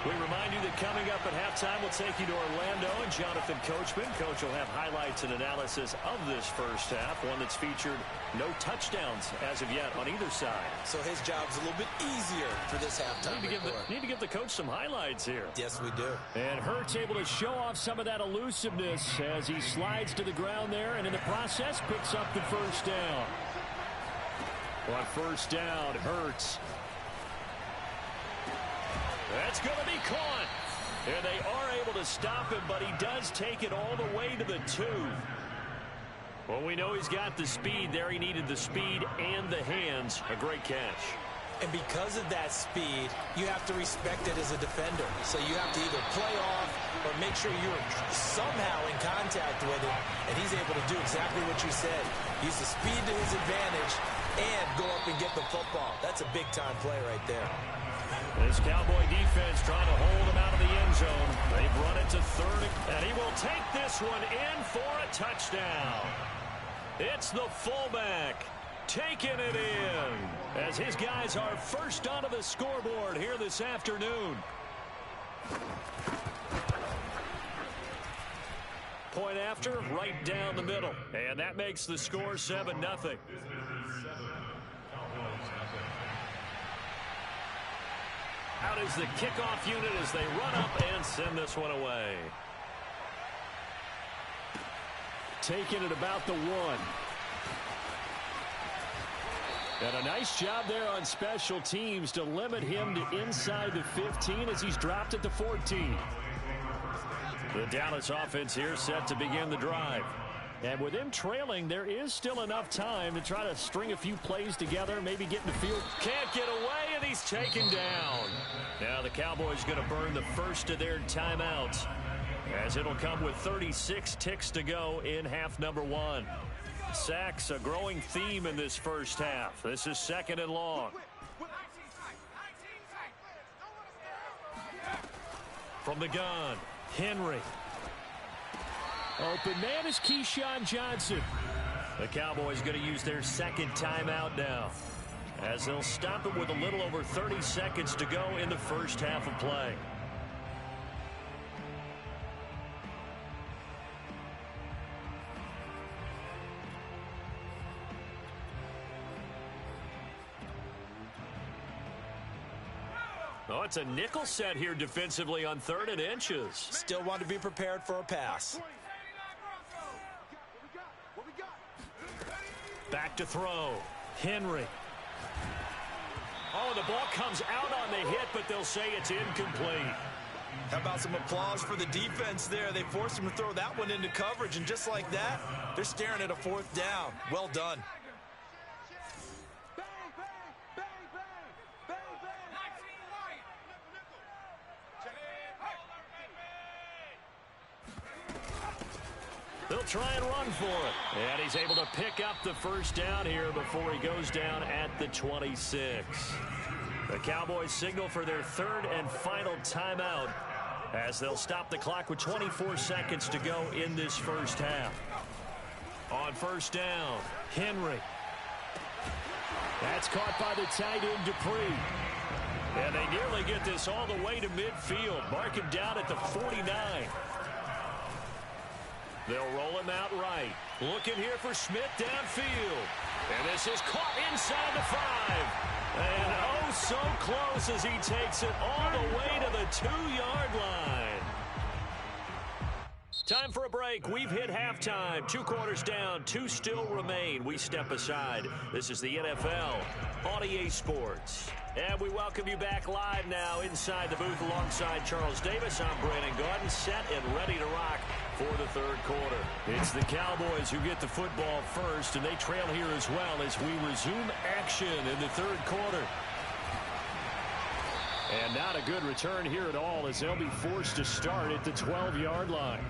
Speaker 5: We remind you that coming up at halftime, we'll take you to Orlando and Jonathan Coachman. Coach will have highlights and analysis of this first half, one that's featured no touchdowns as of yet on either side.
Speaker 3: So his job's a little bit easier for this halftime.
Speaker 5: Need to give the coach some highlights here.
Speaker 3: Yes, we do.
Speaker 1: And Hurts able to show off some of that elusiveness as he slides to the ground there, and in the process picks up the first down. On 1st down, Hurts.
Speaker 5: That's going to be caught. And they are able to stop him, but he does take it all the way to the 2. Well, we know he's got the speed there. He needed the speed and the hands. A great catch.
Speaker 3: And because of that speed, you have to respect it as a defender. So you have to either play off or make sure you're somehow in contact with him. And he's able to do exactly what you said. Use the speed to his advantage and go up and get the football. That's a big-time play right there.
Speaker 5: This Cowboy defense trying to hold him out of the end zone. They've run it to 3rd, and he will take this one in for a touchdown. It's the fullback taking it in as his guys are first onto the scoreboard here this afternoon. Point after, right down the middle. And that makes the score 7-0. Out is the kickoff unit as they run up and send this one away.
Speaker 1: Taking it about the 1. And a nice job there on special teams to limit him to inside the 15 as he's dropped at the 14.
Speaker 5: The Dallas offense here set to begin the drive.
Speaker 1: And with him trailing, there is still enough time to try to string a few plays together, maybe get in the field.
Speaker 5: Can't get away, and he's taken down. Now the Cowboys going to burn the first of their timeouts, as it'll come with 36 ticks to go in half number 1. Sacks, a growing theme in this first half. This is 2nd and long. From the gun, Henry.
Speaker 1: Open man is Keyshawn Johnson.
Speaker 5: The Cowboys going to use their 2nd timeout now, as they'll stop it with a little over 30 seconds to go in the first half of play. Oh, it's a nickel set here defensively on 3rd and inches.
Speaker 3: Still want to be prepared for a pass.
Speaker 5: Back to throw. Henry. Oh, the ball comes out on the hit, but they'll say it's incomplete.
Speaker 3: How about some applause for the defense there? They forced him to throw that one into coverage, and just like that, they're staring at a 4th down. Well done.
Speaker 5: They'll try and run for it. And he's able to pick up the first down here before he goes down at the 26. The Cowboys signal for their 3rd and final timeout, as they'll stop the clock with 24 seconds to go in this first half. On 1st down, Henry.
Speaker 1: That's caught by the tight end, Dupree.
Speaker 5: And they nearly get this all the way to midfield. Mark him down at the 49. They'll roll him out right. Looking here for Smith downfield. And this is caught inside the 5. And oh, so close as he takes it all the way to the 2-yard line. Time for a break. We've hit halftime. 2 quarters down. 2 still remain. We step aside. This is the NFL on EA Sports. And we welcome you back live now inside the booth alongside Charles Davis. I'm Brandon Gaudin, set and ready to rock for the 3rd quarter. It's the Cowboys who get the football first, and they trail here as well as we resume action in the 3rd quarter. And not a good return here at all as they'll be forced to start at the 12-yard line.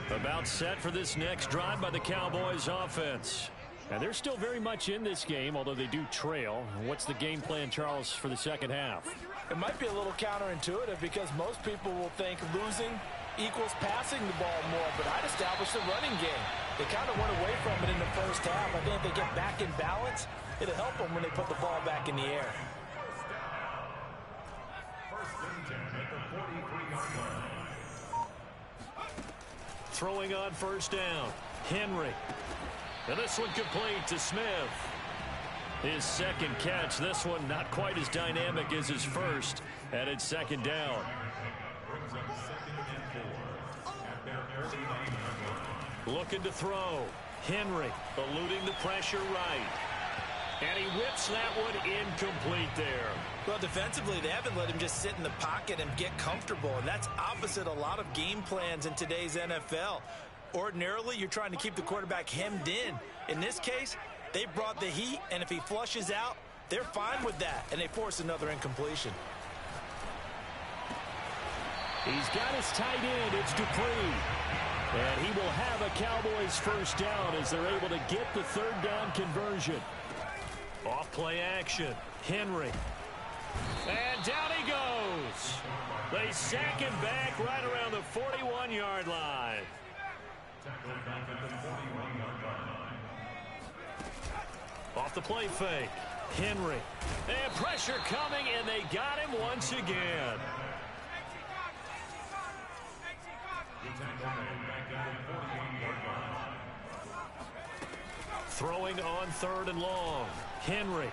Speaker 5: About set for this next drive by the Cowboys offense. And they're still very much in this game, although they do trail. What's the game plan, Charles, for the second half?
Speaker 2: It might be a little counterintuitive because most people will think losing equals passing the ball more, but I'd establish the running game. They kind of went away from it in the first half. I think if they get back in balance, it'll help them when they put the ball back in the air.
Speaker 5: Throwing on first down. Henry. And this one complete to Smith. His second catch. This one not quite as dynamic as his first. And it's second down. Looking to throw. Henry eluding the pressure right. And he whips that one incomplete there.
Speaker 3: Well, defensively, they haven't let him just sit in the pocket and get comfortable, and that's opposite a lot of game plans in today's NFL. Ordinarily, you're trying to keep the quarterback hemmed in. In this case, they brought the heat, and if he flushes out, they're fine with that, and they force another incompletion.
Speaker 5: He's got his tight end. It's Dupree. And he will have a Cowboys first down as they're able to get the 3rd down conversion. Off play action. Henry. And down he goes. They sack him back right around the 41-yard line. Off the play fake. Henry. And pressure coming, and they got him once again. Throwing on 3rd and long. Henry.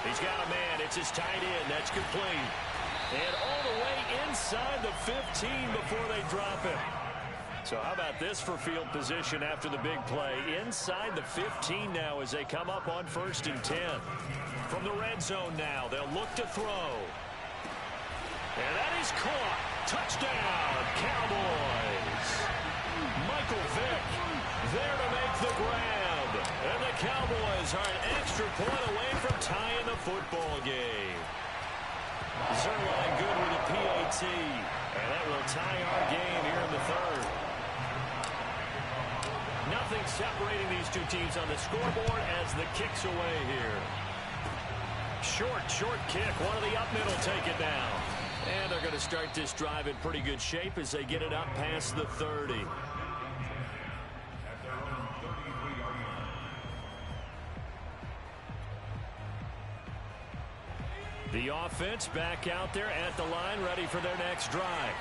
Speaker 5: He's got a man. It's his tight end. That's complete. And all the way inside the 15 before they drop him. So how about this for field position after the big play? Inside the 15 now as they come up on 1st and 10. From the red zone now, they'll look to throw. And that is caught. Touchdown, Cowboys. Michael Vick there to make the grab. And the Cowboys are an extra point away from tying the football game. Zerline good with a PAT. And that will tie our game here in the 3rd. Nothing separating these two teams on the scoreboard as the kick's away here. Short kick. One of the up middle take it down. And they're going to start this drive in pretty good shape as they get it up past the 30. The offense back out there at the line, ready for their next drive.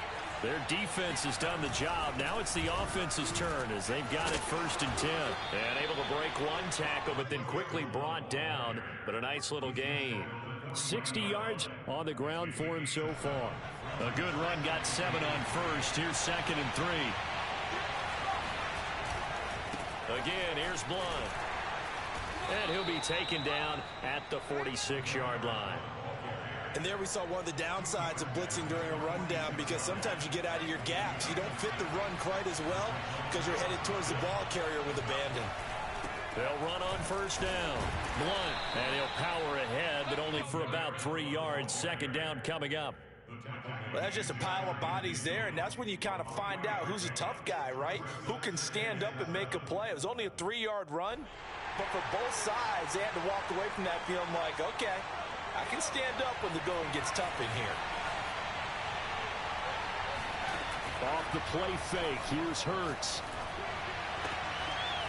Speaker 5: Their defense has done the job. Now it's the offense's turn as they've got it 1st and 10. And able to break one tackle, but then quickly brought down. But a nice little gain. 60 yards on the ground for him so far. A good run, got 7 on first. Here's 2nd and 3. Again, here's Blunt. And he'll be taken down at the 46-yard line.
Speaker 3: And there we saw one of the downsides of blitzing during a rundown, because sometimes you get out of your gaps. You don't fit the run quite as well because you're headed towards the ball carrier with abandon.
Speaker 5: They'll run on 1st down. Blunt, and he'll power ahead, but only for about 3 yards. 2nd down coming up.
Speaker 3: Well, that's just a pile of bodies there, and that's when you kind of find out who's a tough guy, right? Who can stand up and make a play. It was only a 3-yard run, but for both sides, they had to walk away from that feeling like, okay, I can stand up when the going gets tough in here.
Speaker 5: Off the play fake, here's Hurts.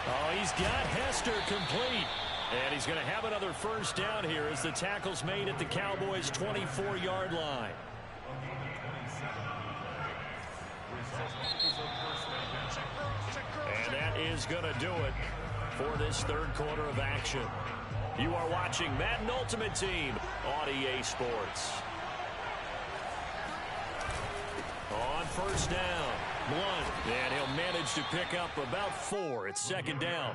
Speaker 5: Oh, he's got Hester complete. And he's going to have another first down here as the tackle's made at the Cowboys' 24-yard line. And that is going to do it for this third quarter of action. You are watching Madden Ultimate Team on EA Sports. On first down, Blunt, and he'll manage to pick up about 4. It's second down.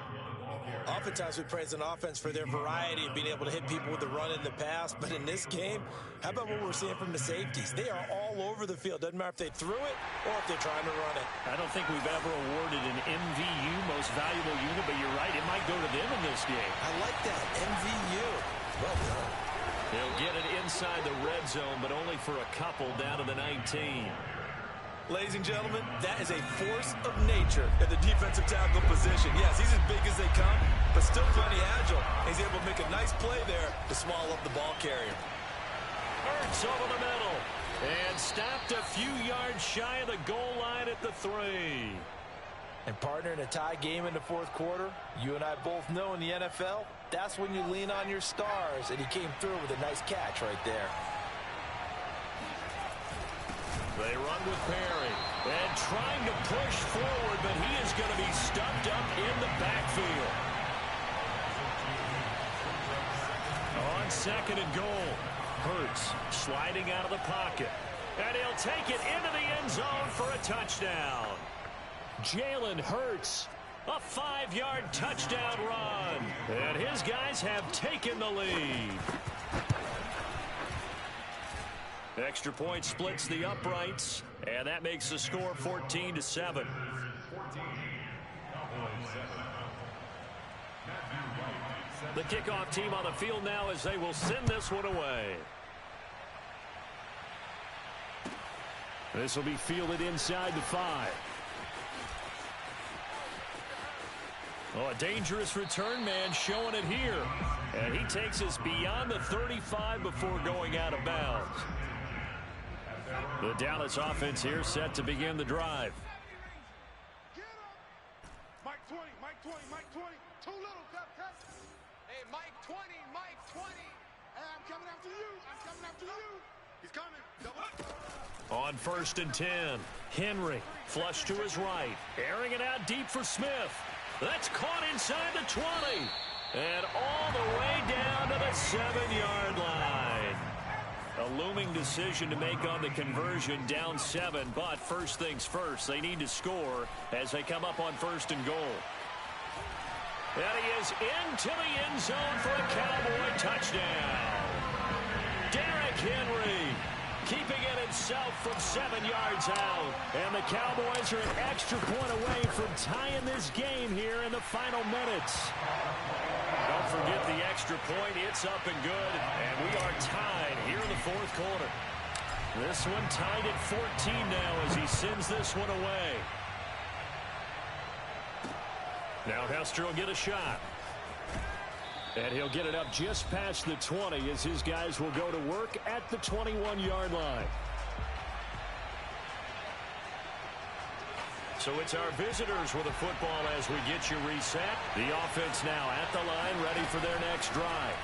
Speaker 3: Oftentimes we praise an offense for their variety of being able to hit people with the run in the pass, but in this game, how about what we're seeing from the safeties? They are all over the field. Doesn't matter if they threw it or if they're trying to run it.
Speaker 5: I don't think we've ever awarded an MVU, most valuable unit, but you're right, it might go to them in this game.
Speaker 3: I like that, MVU. Well done.
Speaker 5: They'll get it inside the red zone, but only for a couple down to the 19.
Speaker 2: Ladies and gentlemen, that is a force of nature at the defensive tackle position. Yes, he's as big as they come, but still plenty agile. He's able to make a nice play there to swallow up the ball carrier.
Speaker 5: Hurts over the middle and stopped a few yards shy of the goal line at the 3.
Speaker 2: And partner, in a tie game in the fourth quarter, you and I both know in the NFL, that's when you lean on your stars, and he came through with a nice catch right there.
Speaker 5: They run with Perry and trying to push forward, but he is going to be stuffed up in the backfield. On second and goal, Hurts sliding out of the pocket, and he'll take it into the end zone for a touchdown. Jalen Hurts, a 5-yard touchdown run, and his guys have taken the lead. Extra point splits the uprights, and that makes the score 14-7. The kickoff team on the field now as they will send this one away. This will be fielded inside the 5. Oh, a dangerous return man showing it here. And he takes us beyond the 35 before going out of bounds. The Dallas offense here set to begin the drive.
Speaker 6: Get him. Mike 20, Mike 20, Mike 20. Too little, cut. Hey, Mike 20, Mike 20. Hey, I'm coming after you. I'm coming after you. He's coming. Double up.
Speaker 5: On first and 10, Henry flush to his right, airing it out deep for Smith. That's caught inside the 20 and all the way down to the 7-yard line. A looming decision to make on the conversion, down 7, but first things first, they need to score as they come up on first and goal. And he is into the end zone for a Cowboy touchdown. Derrick Henry keeping it himself from 7 yards out. And the Cowboys are an extra point away from tying this game here in the final minutes. Don't forget the extra point. It's up and good. And we are tied here in the fourth quarter. This one tied at 14 now as he sends this one away. Now Hester will get a shot. And he'll get it up just past the 20 as his guys will go to work at the 21-yard line. So it's our visitors with the football as we get you reset. The offense now at the line, ready for their next drive.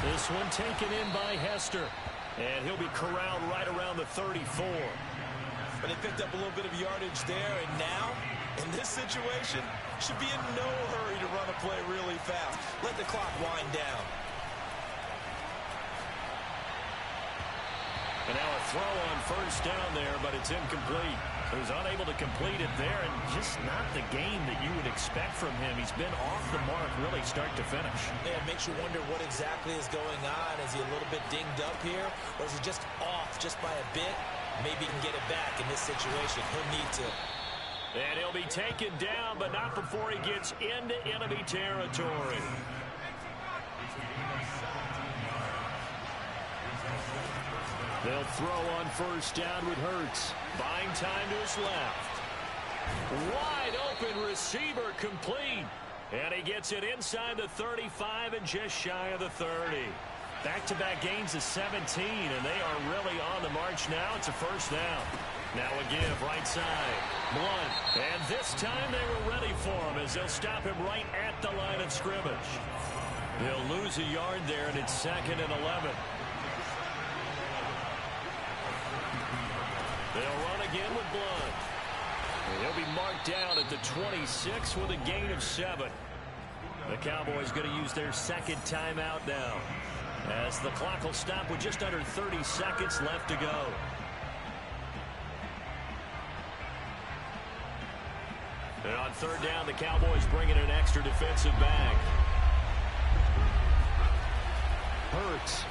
Speaker 5: This one taken in by Hester. And he'll be corralled right around the 34.
Speaker 2: But they picked up a little bit of yardage there, and now, in this situation, should be in no hurry to run a play really fast. Let the clock wind down.
Speaker 5: And now a throw on first down there, but it's incomplete. He was unable to complete it there, and just not the game that you would expect from him. He's been off the mark really start to finish.
Speaker 3: Yeah, it makes you wonder what exactly is going on. Is he a little bit dinged up here, or is he just off just by a bit? Maybe he can get it back in this situation. He'll need to.
Speaker 5: And he'll be taken down, but not before he gets into enemy territory. They'll throw on first down with Hurts. Buying time to his left. Wide open receiver complete. And he gets it inside the 35 and just shy of the 30. Back-to-back gains of 17, and they are really on the march now. It's a first down. Now a give, right side. Blunt. And this time they were ready for him as they'll stop him right at the line of scrimmage. They'll lose a yard there, and it's 2nd and 11. They'll run again with Blunt. And he'll be marked down at the 26 with a gain of 7. The Cowboys going to use their second timeout now, as the clock will stop with just under 30 seconds left to go. And on third down, the Cowboys bring in an extra defensive back. Hurts.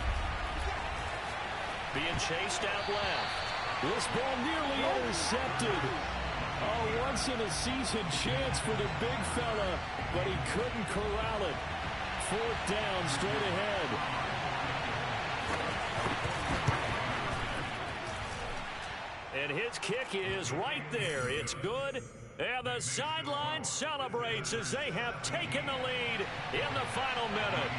Speaker 5: Being chased out left.
Speaker 1: This ball nearly intercepted. A once-in-a-season chance for the big fella, but he couldn't corral it. 4th down, straight ahead.
Speaker 5: And his kick is right there. It's good. And the sideline celebrates as they have taken the lead in the final minute.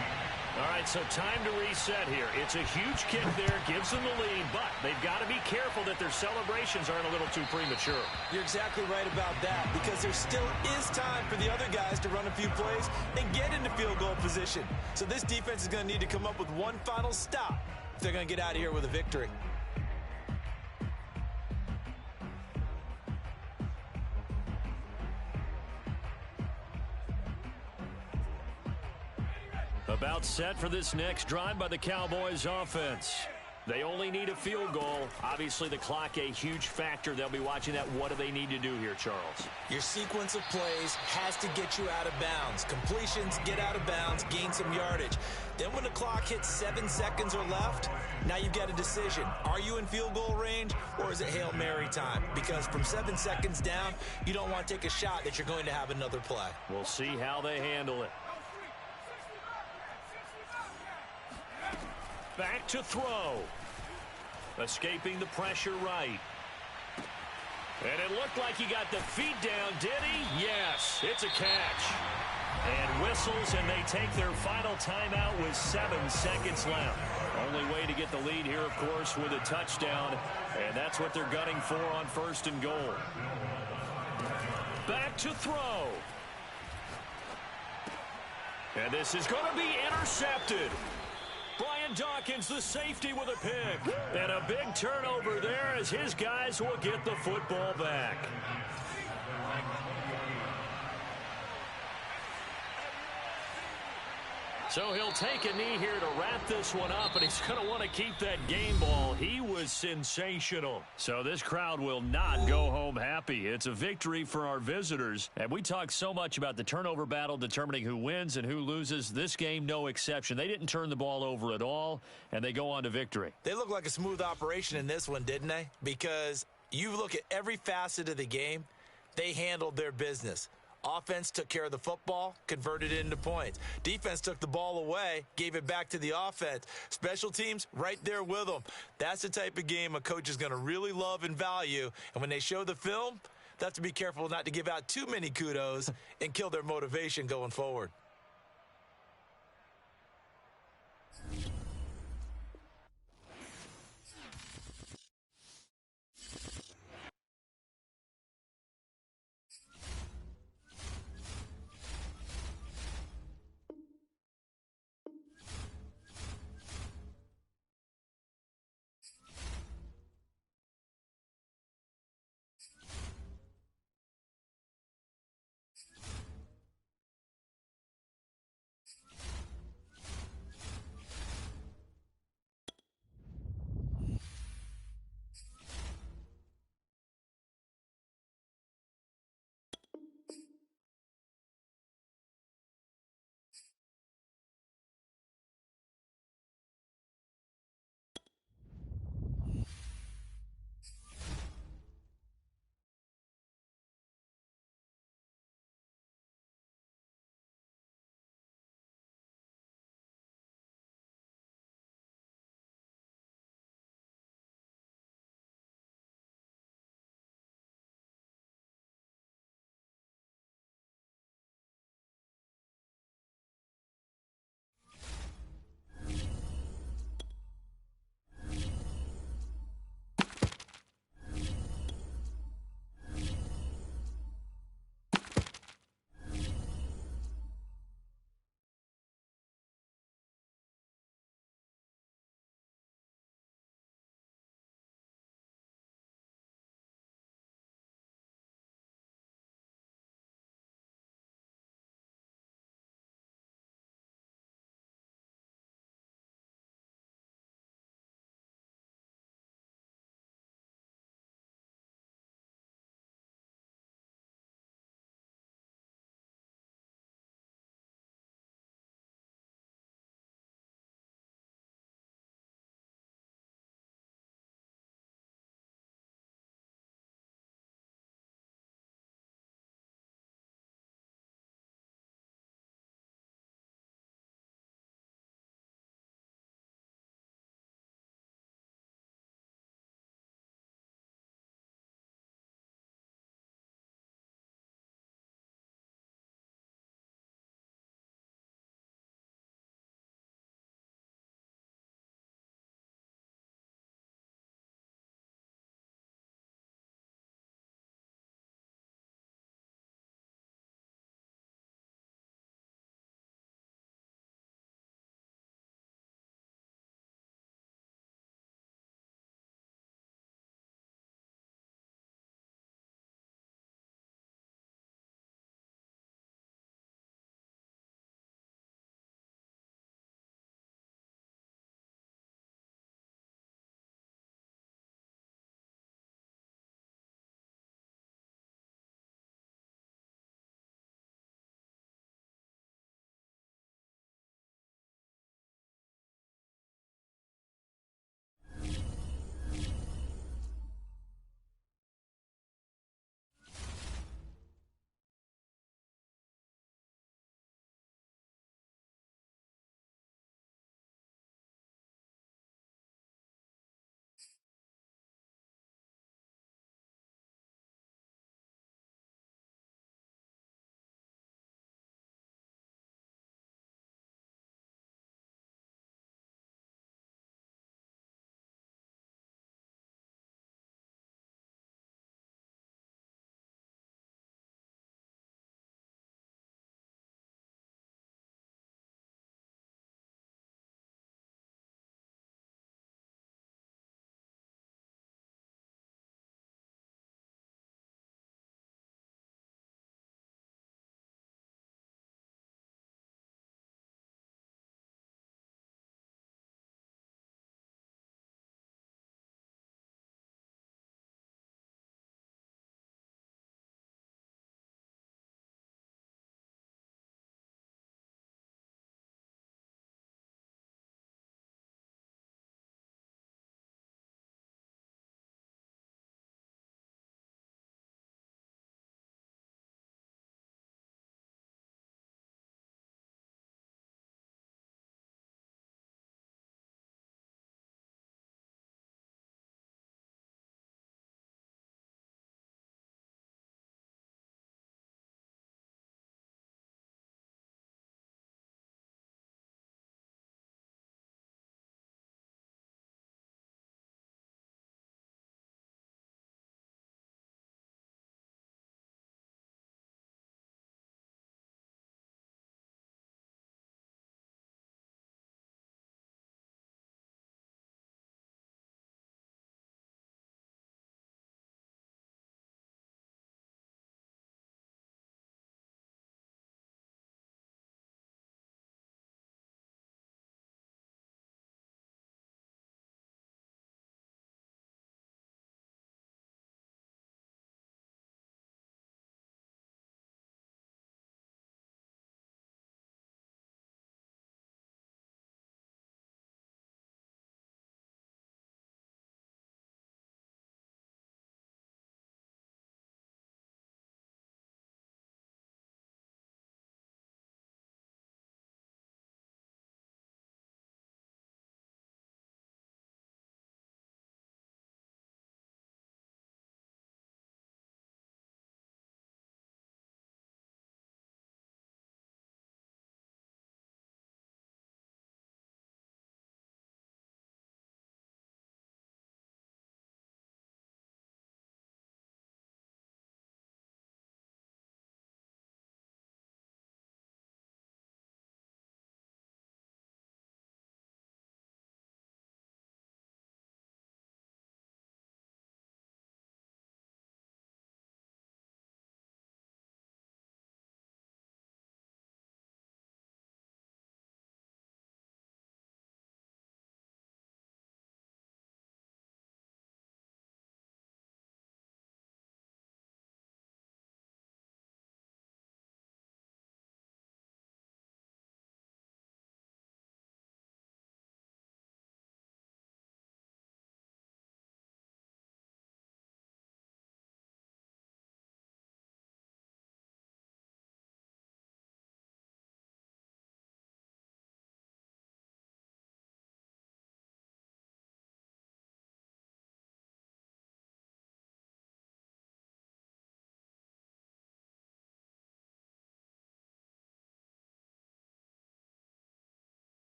Speaker 5: All right, so time to reset here. It's a huge kick there, gives them the lead, but they've got to be careful that their celebrations aren't a little too premature.
Speaker 3: You're exactly right about that, because there still is time for the other guys to run a few plays and get into field goal position. So this defense is going to need to come up with one final stop if they're going to get out of here with a victory.
Speaker 5: About set for this next drive by the Cowboys offense. They only need a field goal. Obviously, the clock a huge factor. They'll be watching that. What do they need to do here, Charles?
Speaker 3: Your sequence of plays has to get you out of bounds. Completions, get out of bounds, gain some yardage. Then when the clock hits 7 seconds or left, now you've got a decision. Are you in field goal range, or is it Hail Mary time? Because from 7 seconds down, you don't want to take a shot that you're going to have another play.
Speaker 5: We'll see how they handle it. Back to throw. Escaping the pressure right. And it looked like he got the feet down, did he? Yes, it's a catch. And whistles, and they take their final timeout with 7 seconds left. Only way to get the lead here, of course, with a touchdown. And that's what they're gunning for on 1st and goal. Back to throw. And this is going to be intercepted. Brian Dawkins, the safety, with a pick. And a big turnover there as his guys will get the football back. So he'll take a knee here to wrap this one up, and he's going to want to keep that game ball. He was sensational. So this crowd will not go home happy. It's a victory for our visitors. And we talk so much about the turnover battle determining who wins and who loses. This game, no exception. They didn't turn the ball over at all, and they go on to victory.
Speaker 3: They look like a smooth operation in this one, didn't they? Because you look at every facet of the game, they handled their business. Offense took care of the football, converted it into points. Defense took the ball away, gave it back to the offense. Special teams, right there with them. That's the type of game a coach is going to really love and value. And when they show the film, they have to be careful not to give out too many kudos and kill their motivation going forward.